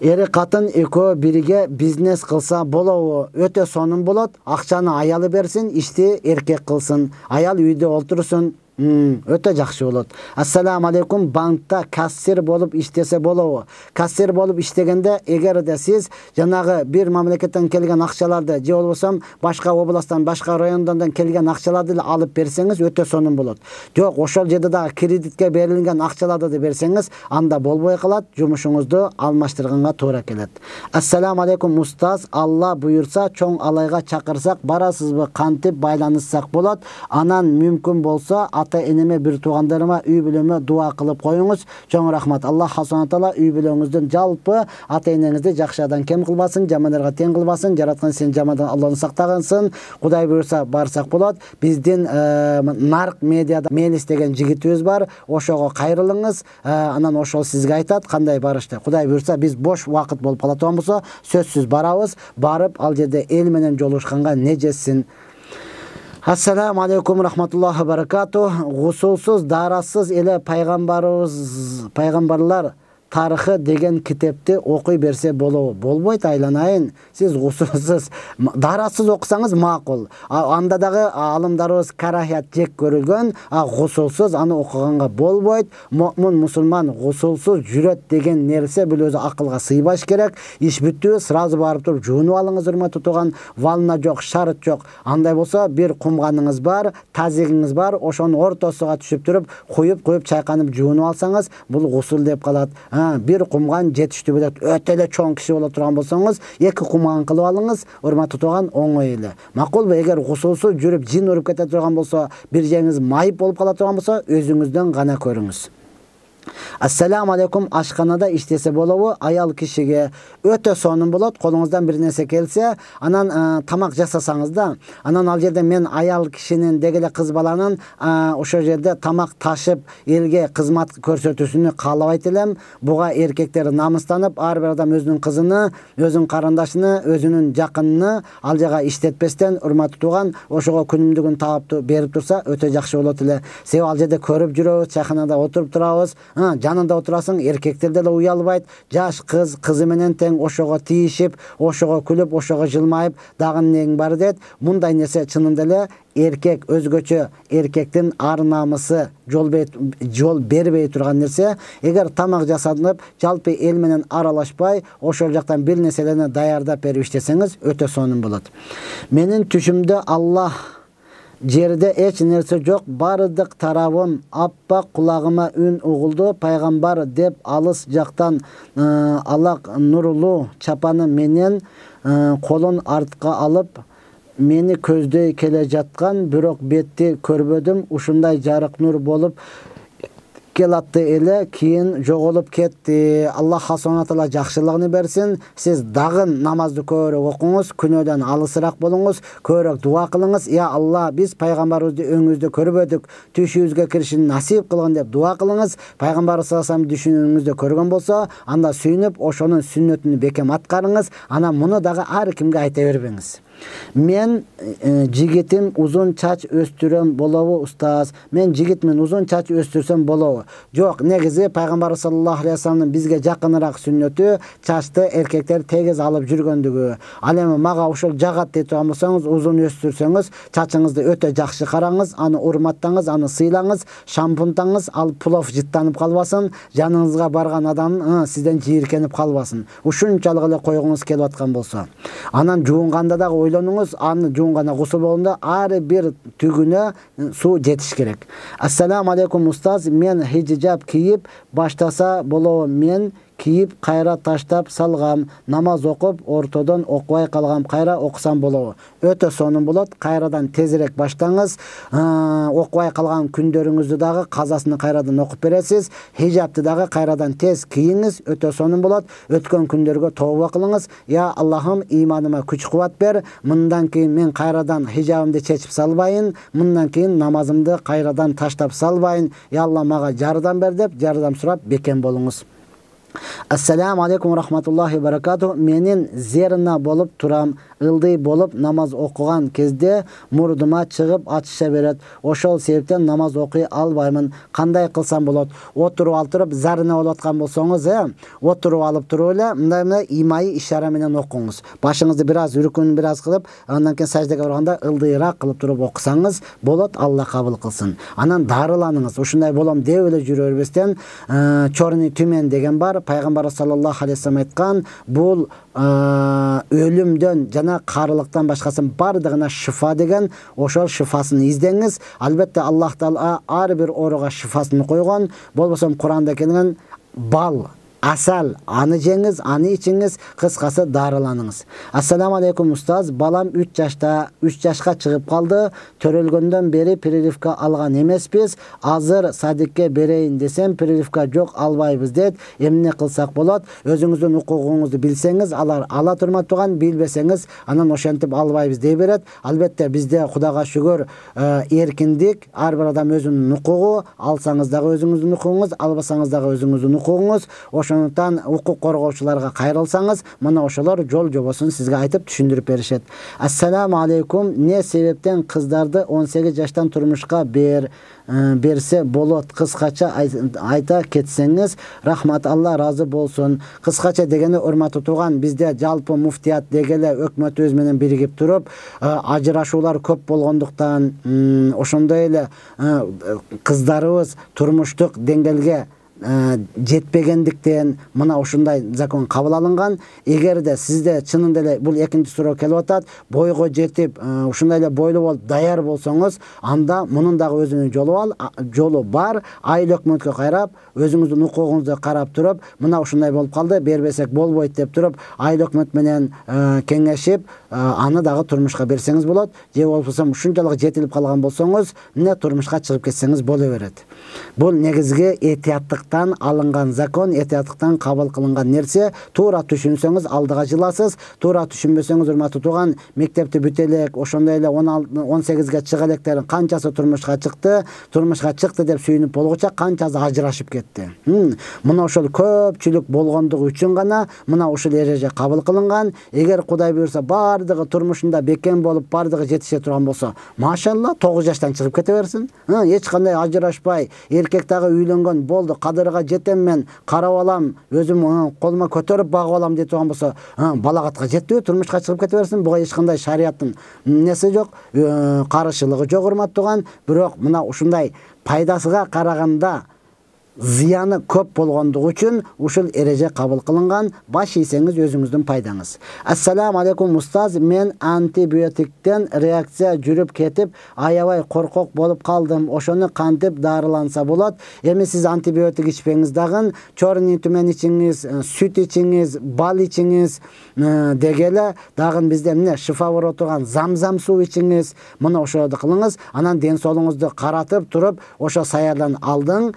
A: Ери катын экөө бирге бизнес кылса болобу? Өтө сонун болот. Акчаны аялы берсин, ишти эркек кылсын. Аял үйдө олтурсун. Өтө жакшы болот. Ассаламу алейкум, банкта кассир болуп иштесе болобу? Кассир болуп иштегенде, эгерде сиз жанагы бир мамлекеттен келген акчаларды, же болбосо башка областтан, башка райондон келген акчаларды алып берсеңиз өтө сонун болот. Жок, ошол жерде дагы кредитке берилген акчаларды да берсеңиз, анда болбой калат, жумушуңузду алмаштырганга туура келет. Ассаламу алейкум устаз, Алла буйрса чоң алайга чакырсак барасызбы? Кантип байланышсак болот? Анан мүмкүн болсо ата энеме, бир туугандарыма, үй бүлөмө дуа кылып коюңуз. Чоң рахмат. Алла Субхана таала үй бүлөңүздүн жалпы ата энеңизди жакшыдан кем кылбасын, жамандарга тең кылбасын, жараткан сен жамандан Алланы сактагансын. Кудай буйрса барсак болот. Биздин Нарк медиада Мелис деген жигитибиз бар. Ошого кайрылыңыз. Анан ошол сизге айтат кандай барышты. Кудай буйрса биз бош убакыт болуп кала турган болсо, сөзсүз барабыз. Барып ал жерде эл менен жолугушканга не жетсин. Ассаламу алейкум рахматуллахи баракату. Гусулсуз, дарасыз эле пайгамбарлар тарыхы деген китепти окуй берсе болобу? Болбойт, айланайын. Сиз гусулсуз, дарасыз окусаңыз макул. Анда дагы алымдарыбыз карахият жек көрүлгөн, гусулсуз аны окуганга болбойт. Муъмин мусулман гусулсуз жүрөт деген нерсе бул өзү акылга сыйбаш керек. Иш бүттү, сразу барып туруп жуунуп алыңыз, урматтуу тууган. Ванна жок, шарыт жок. Андай болсо бир кумганыңыз бар, тазигиңиз бар, ошонун ортосуга түшүп туруп, куюп чайканып жуунуп алсаңыз, бул гусул деп калат. Бир кумган жетиштүү болот. Өтө эле чоң киши боло турган болсоңуз, эки кумган кылып алыңыз, урматтуу тууган, оңой эле. Макулбу? Эгер гусулсуз жүрүп жин уруп кете турган болсо, бир жериңиз майып болуп кала турган болсо, өзүңүздөн гана көрүңүз. Ассаламу алейкум, ашканада иштесе болобу? Аял кишиге өтө сонун болот. Колуңуздан бир нерсе келсе, анан тамак жасасаңыз да, анан ал жерде мен аял кишинин, деги эле кыз баланын ошол жерде тамак ташып, элге кызмат көрсөтүүсүнү каалабайт элем. Буга эркектер намыстанып, ар бир адам өзүнүн кызыны, өзүнүн карындашыны, өзүнүн жакынын ал жага иштетпестен, урматтуу тууган, ошого күнүмдүгүн таап берип турса, өтө жакшы болот эле. Себеби ал жерде көрүп жүрөбүз, чайханада отуруп турабыз. Жанында отурасың, эркектер деле уялбайт. Жаш кыз кызы менен тең ошого тийишип, ошого күлүп, ошого жылмайып, дагы нең бар дейт. Мындай нерсе чынында эле эркек өзгөчө, эркектин ар намысы жол бербей турган нерсе. Эгер тамак жасанып, жалпы эл менен аралашпай, ошол жактан бир нерселерни даярдап берип иштесеңиз, өтө сонун болот. Менин түшүмдө Аллах жерде эч нерсе жок, бардык тарабым аппак, кулагыма үн угулду. Пайгамбар деп алыс жактан алак нурлуу чапаны менен колун артка алып meni көздөй келе жаткан, бирок бетти көрбөдүм. Ушундай жарык нур болуп келатты эле, кийин жоголуп кетти. Аллах Субхана Таала жакшылыгын берсин. Сиз дагы намазды көбүрөөк окуңуз, күнөөдөн алысыраак болуңуз, көбүрөөк дуа кылыңыз. Я Алла, биз пайгамбарыбызды өңүбүздө көрбөдүк, түшүбүзгө киришин насип кылгын деп дуа кылыңыз. Пайгамбар саллаллаху алейхи вассалам түшүнүңүздө көргөн болсо, анда сүйүнүп, ошонун сүннөтүн бекем аткарыңыз. Ана муну дагы ар кимге айта бербеңиз. Мен жигитим узун чач өстүрөм болобу устаз? Мен жигитмен узун чач өстүрсөм болобу? Жок, негизи пайгамбар саллаллаху алейхи вассаламдын бизге жакыныраак сүннөтү чачты эркектер тегиз алып жүргөндүгү. Ал эми мага ошол жагат деп турган болсоңуз, узун өстүрсөңүз, чачыңызды өтө жакшы караңыз, аны урматтаңыз, аны сыйлаңыз, шампунтаңыз, ал плов жыттанып калбасын, жаныңызга барган адам сизден жийиркенип калбасын. Ушунчалык эле койгуңуз келип аткан болсо. Анан жуунганда дагы ойлонуңуз, аны жуунганда гусул болгондо ар бир түгүнө суу жетиш керек. Ассаламу алейкум устаз, мен хиджаб кийип баштаса болобу? Мен кийип кайра таштап салгам, намаз окуп ортодон окубай калгам, кайра окусам болобу? Өтө сонун болот. Кайрадан тезирээк баштаңыз. Окубай калган күндөрүңүздү дагы казасын кайрадан окуп бересиз. Хиджабты дагы кайрадан тез кийиңиз, өтө сонун болот. Өткөн күндөргө тооба кылыңыз. Я Аллахым, иманыма күч кубат бер. Мындан кийин мен кайрадан хиджабымды чечип салбайын. Мындан кийин намазымды кайрадан таштап салбайын. Я Алла, мага жардам бер деп жардам сурап бекем болуңуз. Ассаламу алейкум рахматуллахи баракату. Менин зерна болуп турам, ылдый болуп намаз окуган кезде мурдума чыгып ачыша берет. Ошол себептен намаз окуй албаймын. Кандай кылсам болот? Отуруп алып зарына болуп аткан болсоңуз, отуруп алып туруп эле мындай имай ишара менен окуңуз. Башыңызды бир аз үркүн бир аз кылып, андан кийин саждага барганда ылдыйраак кылып туруп окусаңыз болот. Алла кабыл кылсын. Анан дарыланыңыз. Ушундай болом деп эле жүрө бербестен, чорный түмен деген бар. Пайгамбар саллаллаху алейхи вассалам айткан, бул өлүмдөн жана карылыктан башкасын бардыгына шифа деген. Ошол шифасын издеңиз. Албетте Аллах Таала ар бир ооруга шифасын койгон. Болбосо Куранда келген бал, асал, аны жеңиз, аны ичиңиз, кыскасы дарыланыңыз. Ассаламу алейкум устаз, балам 3 жашта, 3 жашка чыгып калды. Төрөлгөндөн бери переливка алган эмеспиз. Азыр садикке берейин десем, переливка жок, албайбыз дейт. Эмне кылсак болот? Өзүңүздүн укугуңузду билсеңиз, алар ала турмат турган, билбесеңиз, анан ошентип албайбыз дей берет. Албетте бизде Кудайга шүгүр эркиндик, ар бир адам өзүнүн укугу, алсаңыз дагы өзүңүздүн укугуңуз, албасаңыз дагы өзүңүздүн укугуңуз. Ошондуктан укук коргоочуларга кайрылсаңыз, мына ошолор жол жобосун сизге айтып түшүндүрүп беришет. Ассаламу алейкум, не себептен кыздарды 18 жаштан турмушка берсе болот? Кыскача айта кетсеңиз рахмат, Алла разы болсун. Кыскача дегени, урматтуу тууган, бизде жалпы муфтият дегеле өкмөтүбүз менен биригип туруп, ажырашуулар көп болгондуктан, ошондой эле кыздарыбыз турмуштук деңгээлге жетпегендиктен мына ушундай закон кабыл алынган. Эгерде сизде чынында эле бул экинчи суроо келип атат, бойго жетип, ушундай эле бойлуу болуп даяр болсоңуз, анда мунун дагы өзүнүн жолу бар. Айыл өкмөткө кайрап, өзүңүздүн укугуңузду карап туруп, мына ушундай болуп калды, бербесек болбойт деп туруп, айыл өкмөт менен кеңешип, аны дагы турмушка берсеңиз болот. Же болбосо ушунчалык жетилип калган болсоңуз, эмне турмушка чыгып кетсеңиз боло берет. Бул негизги этияттыктан алынган закон, этияттыктан кабыл кылынган нерсе. Туура түшүнсөңүз алдыга жыласыз, туура түшүнбөсөңүз, урматтуу тууган, мектепти бүтө элек, ошондой эле 16-18ге чыга электерин канчасы турмушка чыкты деп сүйүнүп болгуча канчасы ажырашып кетти. Мына ошол көпчүлүк болгондугу үчүн гана мына ушул эреже кабыл кылынган. Эгер Кудай буйрса бардыгы турмушунда бекем болуп, бардыгы жетише турган болсо, машалла 9 жаштан чыгып кете берсин. Эч кандай ажырашпай, эркек дагы үйлөнгөн, болду, кадырга жетем мен, карап алам, өзүм колума көтөрүп багып алам деп турган болсо, балагатка жетти, турмушка чыгып кете берсин. Буга эч кандай шариаттын неси жок, каршылыгы жок, урматтуу тууган. Бирок мына ушундай пайдасыга караганда зыяны көп болгондугу үчүн ушул эреже кабыл кылынган. Баш ийсеңиз өзүңүздүн пайдаңыз. Ассаламу алейкум устаз, мен антибиотиктен реакция жүрүп кетип, аябай коркок болуп калдым. Ошону кантип дарыланса болот? Эми сиз антибиотик ичпеңиз дагы, чорный түмен ичиңиз, сүт ичиңиз, бал ичиңиз дегеле дагы бизде эмне шифа боло турган замзам суу ичиңиз. Муну ошоду кылыңыз. Анан ден соолугуңузду каратып туруп, ошо саярдан алдың.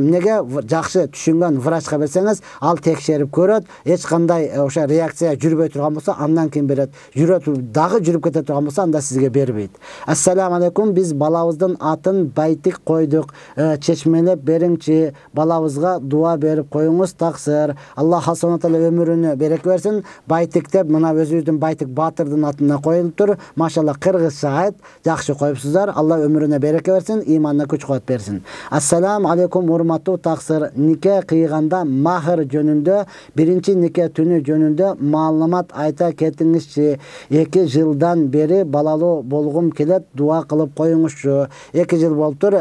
A: Неге жакшы түшүнгөн врачка берсеңиз, ал текшерип көрөт. Эч кандай ошо реакция жүрбөй турган болсо, андан кийин берет. Жүрөт дагы жүрүп кете турган болсо, анда сизге бербейт. Ассаламу алейкум, биз балабыздын атын Байтик койдук. Чечмелеп бериңчи, балабызга дуа берип коюңуз таксыр. Аллах субхана таала өмүрүнө береке берсин. Байтик деп мына өзүбүздүн Байтик Баатырдын атына коюлуптур. Машалла кыргызча айт, жакшы коюпсуздар. Алла өмүрүнө береке берсин, иманына күч кубат берсин. Ассаламу алейкум, урматтуу таксыр. Нике кыйганда махыр жөнүндө, биринчи нике түнү жөнүндө маалымат айта кетиңизчи. 2 жылдан бери балалуу болгум келет, дуа кылып коюңузчу. 2 жыл болуптур.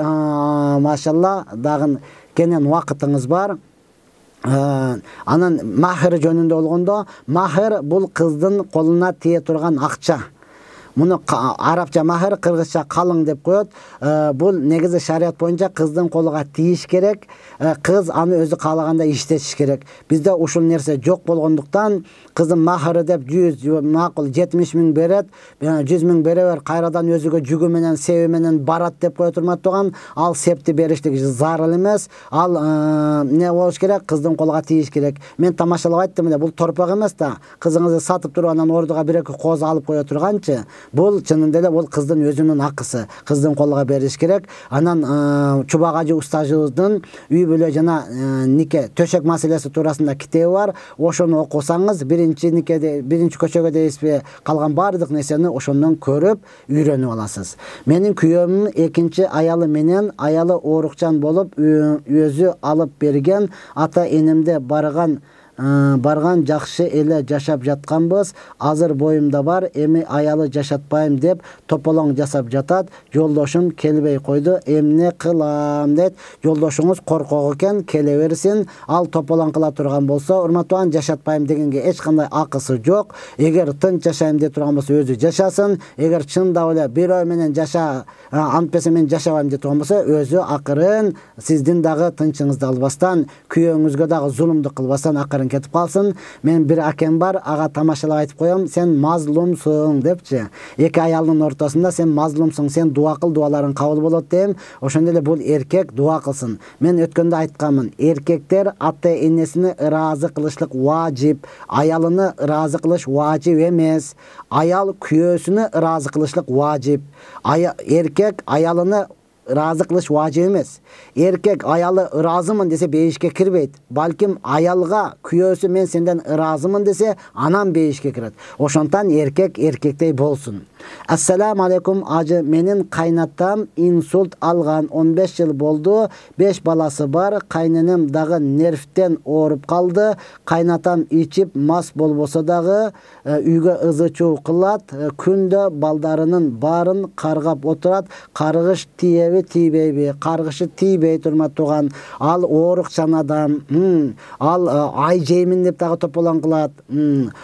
A: Машалла, дагы кенен убакытыңыз бар. Анан махыр жөнүндө болгондо, махыр бул кыздын колуна тие турган акча. Муну арабча махыр, кыргызча калың деп коет. Бул негизи шарият боюнча кыздын колуга тийиш керек. Кыз аны өзү каалаганда иштетиш керек. Бизде ушул нерсе жок болгондуктан кыздын махыры деп 100, макул 70 миң берет, 100 миң бере бер, кайрадан өзүгө жүгү менен, себи менен барат деп кое турмат турган. Ал септи бериштик зарыл эмес. Ал не болуш керек? Кыздын колуга тийиш керек. Мен тамашалап айттым эле, бул торпак эмес да. Кызыңызды сатып туруп анан ордуга 1-2 коз алып кое турганчы. Бул чынында эле бул кыздын өзүнүн акысы. Кыздын колуга бериш керек. Анан Чубагажы устазыбыздын үй бүлө жана нике төшөк маселеси туурасында китеби бар. Ошону окусаңыз, биринчи никеде, биринчи көчөгө дейсизби, калган баардык нерсени ошондон көрүп, үйрөнүп аласыз. Менин күйөөмдүн экинчи аялы менен, аялы оорукчан болуп, өзү алып берген, ата энемде барган жакшы эле жашап жатканбыз. Азыр боюмда бар, эми аялы жашатпайм деп тополоң жасап жатат. Жолдошум келбей койду, эмне кылам дейт. Жолдошуңуз коркок экен, келе берсин. Ал тополоң кыла турган болсо, урматтуу, жашатпайм дегенге эч кандай акысы жок. Эгер тынч жашайм деп турган болсо, өзү жашасын. Эгер чындап эле бирөө менен жаша, антпесе мен жашабайм деп турган болсо, өзү акырын сиздин дагы тынчыңызды албастан, күйөөңүзгө дагы зулумдук кылбастан акырын кетип калсын. Мен бир акем бар, ага тамашалап айтып коем, сен мазлумсуң депчи. 2 аялдын ортосунда сен мазлумсуң, сен дуа кыл, дуаларың кабыл болот дейм. Ошондой эле бул эркек дуа кылсын. Мен өткөндө айтканмын, эркектер ата энесини ыраазы кылышлык важип, аялыны ыраазы кылыш важип эмес. Аял күйөөсүнү ыраазы кылышлык важип. Эркек аялыны ыраазы кылыш важип эмес. Эркек аялы ыраазымын десе бейишке кирбейт. Балким аялга күйөөсү мен сенден ыраазымын десе, анан бейишке кирет. Ошондон эркек эркектей болсун. Ассаламу алейкум ажы, менин кайнатам инсульт алган, 15 жыл болду, 5 баласы бар, кайненем дагы нервтен ооруп калды. Кайнатам ичип мас болбосо дагы үйгө ызы чуу кылат, күндө балдарынын баарын каргап отурат. Каргыш тиеби тийбейби? Каргышы тийбей турмат туган. Ал оорукчан адам. Ал ай жеймин деп дагы тополоң кылат.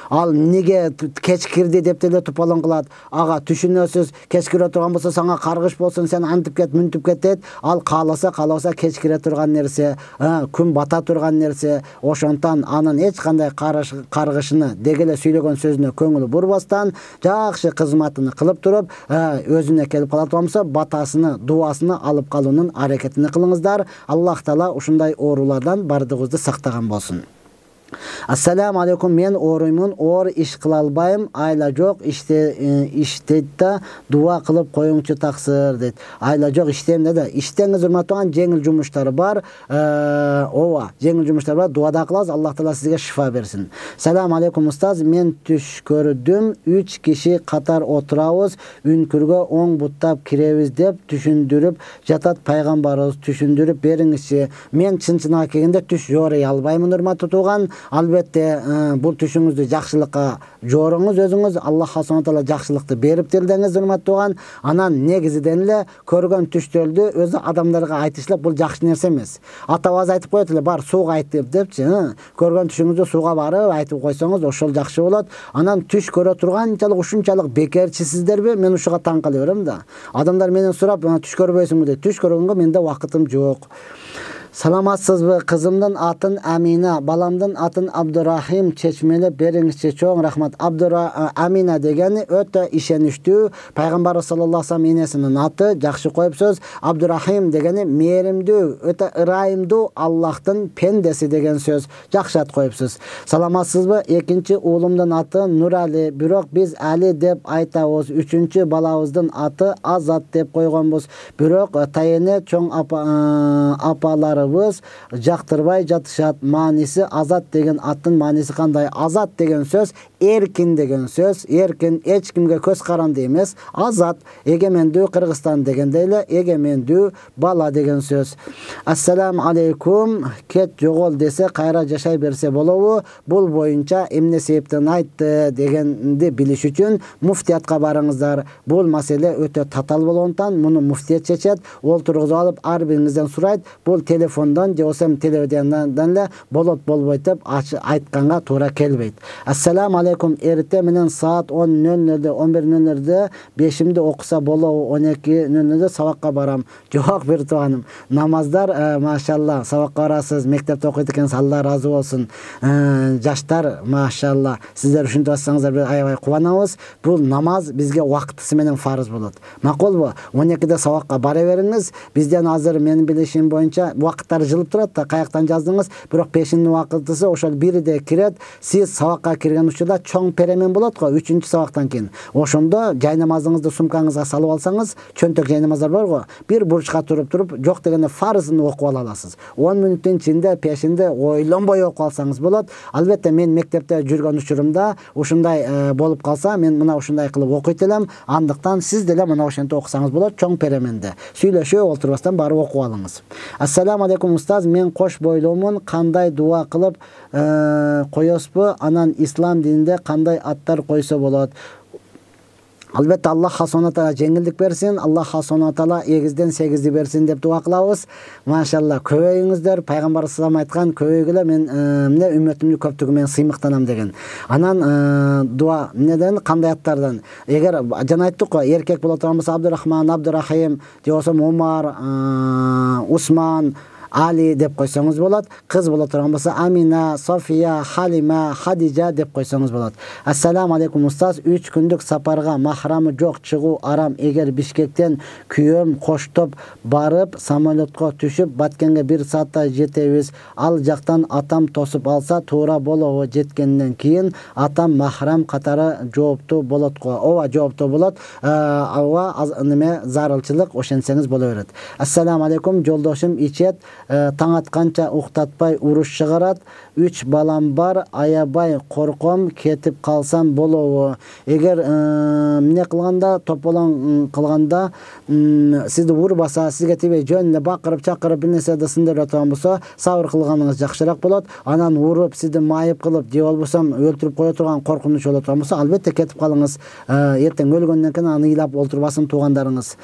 A: Ал неге кеч кирди деп деле тополоң кылат. Ага түшүнөсүз, кеч кире турган болсо сага каргыш болсун, сен антип кет, мүнтүп кет дейт. Ал кааласа кеч кире турган нерсе, күн бата турган нерсе. Ошондон анын эч кандай каргышыны, дегеле сүйлөгөн сөзүнө көңүл бурбастан, жакшы кызматыны кылып туруп, өзүнө келип кала турган болсо, батасыны, дуасыны алып калуунун аракетини кылыңыздар. Аллах Таала ушундай оорулардан бардыгыбызды сактаган болсун. Ассаламу алейкум, мен ооруймун, оор иш кыла албайм, айла жок, иштейт да, дуа кылып коюңчу таксыр дейт. Айла жок, иштейм да, иштеңиз урматтуу, жеңил жумуштар бар. Ооба, жеңил жумуштар бар, дуа да кылабыз, Аллах Таала сизге шифа берсин. Салам алейкум устаз, мен түш көрдүм, 3 киши катар отурабыз, үңкүргө оң буттап киребиз деп түшүндүрүп жатат пайгамбарыбыз, түшүндүрүп бериңизчи. Мен чын-чынга келгенде түш жорой албаймын урматтуу тууган. Albatta bul түшүңүздү жакшылыкка жоруңуз өзүңүз. Аллах Subhanahu Taala жакшылыкты бериптир деңиз, урматтуу туган. Анан негизиден эле көргөн түштөрдү өзү адамдарга айтышлап бул жакшы нерсе эмес. Атабыз айтып коет эле, бар сууга айт депчи. Көргөн түшүңүздү сууга барып айтып койсоңуз ошол жакшы болот. Анан түш көрө турганчалык ушунчалык бекерчисиздерби? Мен ушуга таң кала берем да. Адамдар менен сурап, түш көрбөйсүңбү дейт. Түш көргөнгө менде убакытым жок. Саламатсызбы? Кызымдын атын Амина, баламдын атын Абдурахим чечмелеп бериңизчи. Чоң рахмат. Амина дегени өтө ишеничтүү. Пайгамбар саллаллаху алейхи ва саллям энесинин аты, жакшы коюпсуз. Абдурахим дегени мээримдүү, өтө ырайымдуу Аллахтын пендеси деген сөз. Жакшы ат коюпсуз. Саламатсызбы? Экинчи уулумдун аты Нурали, бирок биз Али деп айтабыз. Үчүнчү балабыздын аты Азат деп койгонбуз. Бирок тайыны чоң апалары жактырбай жатышат. Мааниси Азат деген аттын мааниси кандай? Азат деген сөз эркин деген сөз. Эркин, эч кимге көз каранды эмес. Азат, эгемендүү, Кыргызстан дегенде эле эгемендүү бала деген сөз. Ассаламу алейкум. Кет жогол десе кайра жашай берсе болобу? Бул боюнча эмне себептен айтты дегенди билиш үчүн муфтиятка барыңыздар. Бул маселе өтө татаал болгондуктан муну муфтият чечет. Ол тургузуп алып ар бириңизден сурайт. Бул телефондан же болбосо телевизиондан эле болот болбойт деп айтканга туура келбейт. Ассаламу алейкум. Эрте менен саат 10:00-де 11:00-де бешимди окуса болобу? 12:00-де сабакка барам. Жок бир тууганым. Намаздар машалла сабакка барасыз, мектепте окуйт экенсиз, Алла ыраазы болсун. Жаштар машалла. Сиздер ушинтип атсаңыздар аябай кубанабыз. Бул намаз бизге убактысы менен фарыз болот. Макулбу? 12:де сабакка бара бериңиз. Бизден азыр менин билишим боюнча убакыттар жылып турат да, каяктан жаздыңыз, бирок пешиндин убакытысы ошол 1:де кирет. Сиз сабакка кирген учурда чоң перемен болот го, 3-чү сабактан кийин. Ошондо жай намазыңызды сумкаңызга салып алсаңыз, чөнтөк жай намаздар бар го, бир бурчка туруп жок дегенде фарызын окуп ала аласыз. 10 мүнөттүн ичинде пешинде ойлонбой окуп алсаңыз болот. Албетте мен мектепте жүргөн учурумда ушундай болуп калса, мен мына ушундай кылып окуйт элем. Андыктан сиз деле мына ошентип окусаңыз болот, чоң переменде. Сүйлөшүп олтурбастан барып окуп алыңыз. Ассаламу алейкум устаз, мен кош бойлуумун, кандай дуа кылып коесузбу? Анан ислам дининде кандай аттар койсо болот? Албетте Аллах Subhanahu Taala жеңилдик берсин, Аллах Subhanahu Taala 8-ден 8 берсин деп дуа кылабыз. Машалла, көбөйүңүздөр. Пайгамбар салам айткан, көбөйгүлө мен эмне үммөтүмдүн көптүгү менен сыймыктанам деген. Анан дуа эмнеден, кандай аттардан? Эгер жана айттык го, эркек боло турган болсо Абдурахман, Абдурахим, же болбосо Умар, Усман, Али деп койсоңуз болот. Кыз боло турган болсо Амина, София, Халима, Хадижа деп койсоңуз болот. Ассаламу алейкум устаз, 3 күндүк сапарга махрамы жок чыгуу арам. Эгер Бишкектен күйөөм коштоп барып, самолетко түшүп, Баткенге 1 саатта жетебиз. Ал жактан атам тосуп алса туура болобу? Жеткенден кийин атам махрам катары жооптуу болот го. Ооба, жооптуу болот. Ооба, неме зарылчылык ошентсеңиз боло берет. Ассаламу алейкум, жолдошум ичет, таң атканча уктатпай уруш чыгарат. 3 балам бар, аябай корком, кетип калсам болобу? Эгер эмне кылганда, тополоң кылганда сизди урбаса, сизге тибей жөн эле бакырып чакырып бир нерседе сындырып турган болсо, сабыр кылганыңыз жакшыраак болот. Анан уруп, сизди майып кылып, же болбосо өлтүрүп кое турган коркунуч боло турган болсо, албетте кетип калыңыз. Эртең өлгөндөн кийин аны ыйлап олтурбасын туугандарыңыз.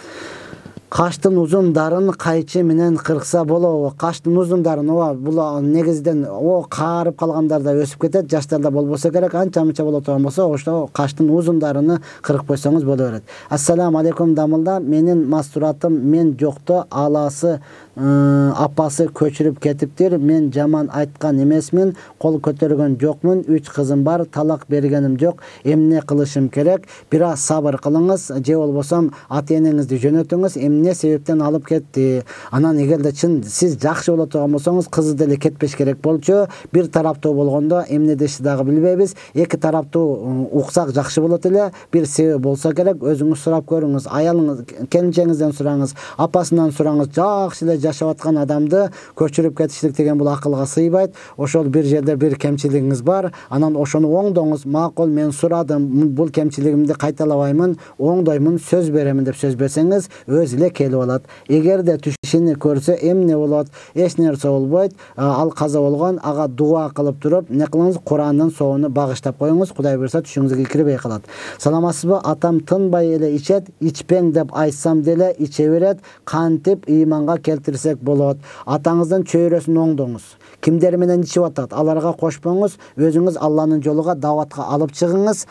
A: Каштын узундарын кайчы менен кыркса болобу? Каштын узундарын, ооба, бул негизиден каарып калгандарда өсүп кетет, жаштарда болбосо керек. Анча-мынча боло турган болсо, ошто каштын узундарыны кырып койсоңуз боло берет. Ассаламу алейкум дамылда, менин мастуратым мен жокто аласы апасы көчүрүп кетиптир. Мен жаман айткан эмесмин, кол көтөргөн жокмун. 3 кызым бар, талак бергеним жок. Эмне кылышым керек? Бир аз сабыр кылыңыз, же болбосо ата-энеңизди жөнөтүңүз. Эмне себептен алып кетти? Анан эгерде чын сиз жакшы боло турган болсоңуз, кызы деле кетпеш керек болчу. Бир тараптуу болгондо эмне дешти дагы билбейбиз. Эки тараптуу уксак жакшы болот эле. Бир себеп болсо керек, өзүңүз сурап көрүңүз. Аялыңыз, келинчеңизден сураңыз, апасынан сураңыз. Жакшы эле жашап аткан адамды көчүрүп кетиштик деген бул акылга сыйбайт. Ошол бир жерде бир кемчилигиңиз бар. Анан ошону оңдоңуз. Макул, мен сурадым, бул кемчилигимди кайталабаймын, оңдоймун, сөз беремин деп сөз берсеңиз, өз эле келип алат. Эгерде түшүшүн көрсө эмне болот? Эч нерсе болбойт. Ал каза болгон, ага дуа кылып туруп, не кылыңыз? Курандын соонун багыштап коюңуз. Кудай буйрса түшүңүзгө кирбей калат. Саламатсызбы? Атам тынбай эле ичет, ичпең деп айтсам деле иче берет. Кантип ыйманга келтирсек болот? Атаңыздын чөйрөсүн оңдоңуз. Кимдер менен ичип атат? Аларга кошпоңуз, өзүңүз Алланын жолуга даватка алып чыгыңыз.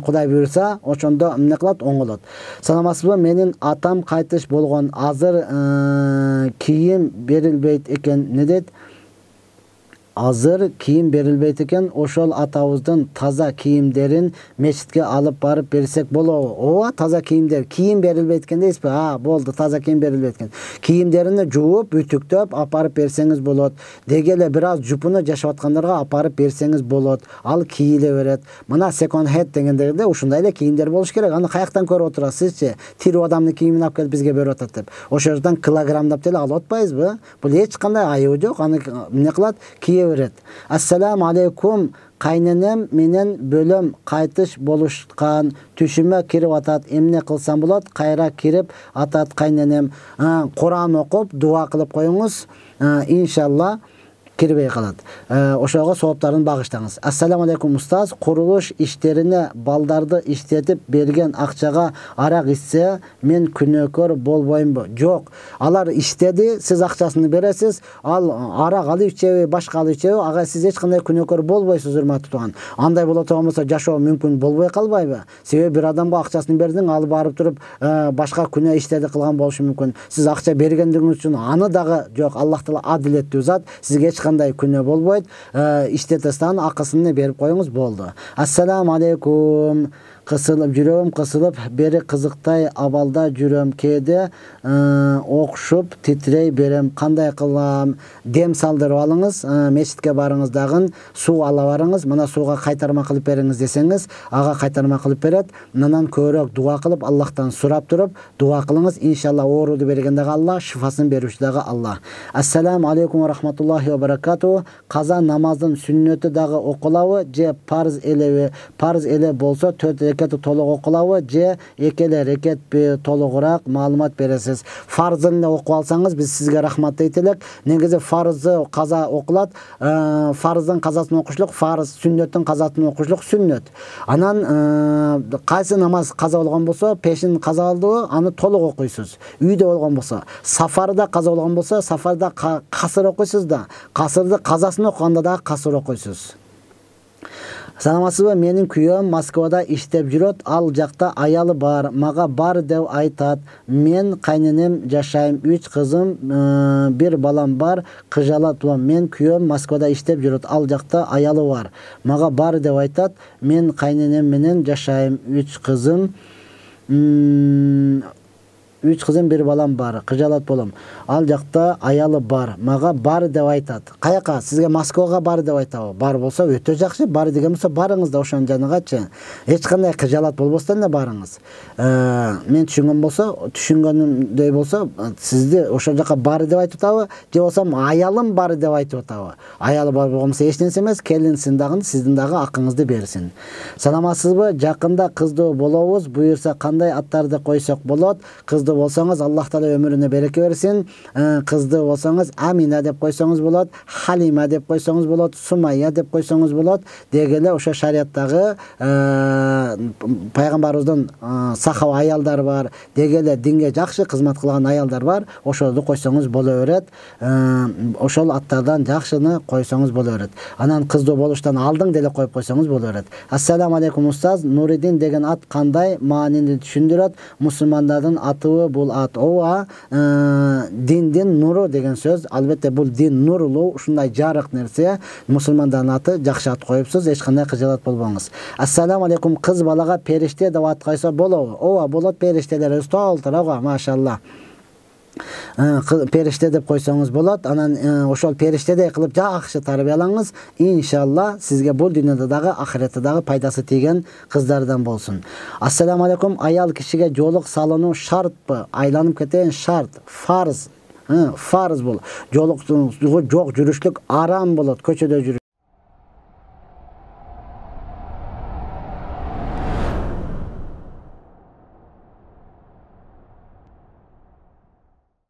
A: Кудай буйрса, ошондо эмне кылат? Оңолот. Саламатсызбы? Менин атам кайтыш болгон. Азыр кийим берилбейт экен. Не дейт? Азыр кийим берилбейт экен. Ошол атабыздын таза кийимдерин мечитке алып барып берсек болобу? Ооба, таза кийимдер. Кийим берилбейт экен дейсизби? Болду, таза кийим берилбейт экен. Кийимдерини жууп, бүтүктөп апарып берсеңиз болот. Деги эле бир аз жупуну жашап аткандарга апарып берсеңиз болот. Ал кийиле берет. Мына second hand дегендерде ушундай эле кийимдер болуш керек. Аны каяктан көрүп отурасызчы? Тирүү адамдын кийимин алып келип бизге берип атат деп. Ошол жерден килограммдап деле алып атпайбызбы? Бул эч кандай айыбы жок. Аны эмне кылат? Кие берет. Ассаламу алейкум. Кайненем менен бөлөм кайтыш болушкан, түшүмө кирип атат. Эмне кылсам болот? Кайра кирип атат кайненем. Куран окуп, дуа кылып коюңуз. Иншалла кирбей калат. Ошого сооптарын багыштаңыз. Ассаламу алейкум устаз. Курулуш иштерине балдарды иштетип берген акчага арак ичсе, мен күнөөкөр болбоймбу? Жок. Алар иштеди, сиз акчасын бересиз. Ал арак алып ичеби, башка алып ичеби, ага сиз эч кандай күнөөкөр болбойсуз, урматтуу тууган. Андай боло турган болсо жашоо мүмкүн болбой калбайбы? Себеби бир адамга акчасын бердиң, ал барып туруп башка күнөө иштерди кылган болушу мүмкүн. Сиз акча бергендигиңиз үчүн аны дагы жок. Аллах Таала адилеттүү зат, сизге эч кандай күнөө болбойт. Иштетестан акысын берип коюңуз болду. Ассаламу алейкум. Кысылып жүрөм, кысылып бери кызыктай абалда жүрөм. Кээде окшуп титрей берем. Кандай кылам? Дем салдырып алыңыз, мечитке барыңыз дагы, суу ала барыңыз. Мына сууга кайтарма кылып бериңиз десеңиз, ага кайтарма кылып берет. Мындан көбүрөөк дуа кылып, Аллахтан сурап туруп, дуа кылыңыз. Иншалла ооруду берген дагы Алла, шифасын берүүчү дагы Алла. Ассаламу алейкум ва рахматуллахи ва баракату. Каза намаздын сүннөтү дагы окулабы, же парз элеби? Парз эле болсо 4 рекети толук окулабы, же экеле рекет толугураак маалымат бересиз? Фарзын окуп алсаңыз, биз сизге рахмат дейт элек. Негизи фарзы каза окулат, фарздын казасын окушлук фарз, сүннөттүн казасын окушлук сүннөт. Анан кайсы намаз каза болгон болсо, пешин каза болду, аны толук окуйсуз. Үйдө болгон болсо, сафарда каза болгон болсо, сафарда касыр окуйсуз да, касырды казасын окуганда да касыр окуйсуз. Саламатсызбы? Менин күйөөм Москвада иштеп жүрөт. Ал жакта аялы бар. Мага бар деп айтат. Мен кайненем жашайм. 3 кызым, 1 балам бар. Кыжалат болом. Мен күйөөм Москвада иштеп жүрөт. Ал жакта аялы бар. Мага бар деп айтат. Мен кайненем менен жашайм. 3 кызым, 1 балам бар. Кыжалат болом. Ал жакта аялы бар. Мага бар деп айтат. Каяка? Сизге Москвага бар деп айтабы? Бар болсо өтө жакшы. Бар деген болсо барыңыз да ошонун жаныгачы. Эч кандай кыжалат болбостон да барыңыз. Мен түшүнгөнүмдөй болсо, сизди ошол жака бар деп айтып атабы, же болсо аялым бар деп айтып атабы? Аялы бар болгонсо эч нерсе эмес, келинсин дагы, сиздин дагы акыңызды берсин. Саламатсызбы? Жакында кыздуу болобуз. Буюрса кандай аттарды койсок болот? Кыздуу болсоңуз, Аллах Таала өмүрүнө береке берсин. Кызды болсоңуз Амина деп койсоңуз болот, Халима деп койсоңуз болот, Сумайя деп койсоңуз болот. Деги эле ошо шариаттагы пайгамбарыбыздын сахаба аялдар бар. Деги эле динге жакшы кызмат кылган аялдар бар. Ошолду койсоңуз боло берет. Ошол аттардан жакшыны койсоңуз боло берет. Анан кыздуу болуштан алдың деле коюп койсоңуз боло берет. Ассаламу алейкум устаз. Нуридин деген ат кандай маанини түшүндүрөт? Мусулмандардын атыбы бул ат? Ооба, диндин нуру деген сөз. Албетте бул дин нурлуу, ушундай жарык нерсе. Мусулмандардын аты жакшы ат коюпсуз, эч кандай кыжалат болбоңуз. Ассаламу алейкум. Кыз балага периште деп ат койсо болобу? Ооба, болот. Периштелерибиз толтура, машалла. Периште деп койсоңуз болот. Анан ошол периштедей кылып жакшы тарбиялаңыз. Иншалла сизге бул дүйнөдө дагы, ахиретте дагы пайдасы тийген кыздардан болсун. Ассаламу алейкум. Аял кишиге жоолук салынуу шартпы? Айланып кетейин, шарт, фарз. Фарз бул. Жоолуктун жок жүрүшлүк арам болот, көчөдө жүрүш.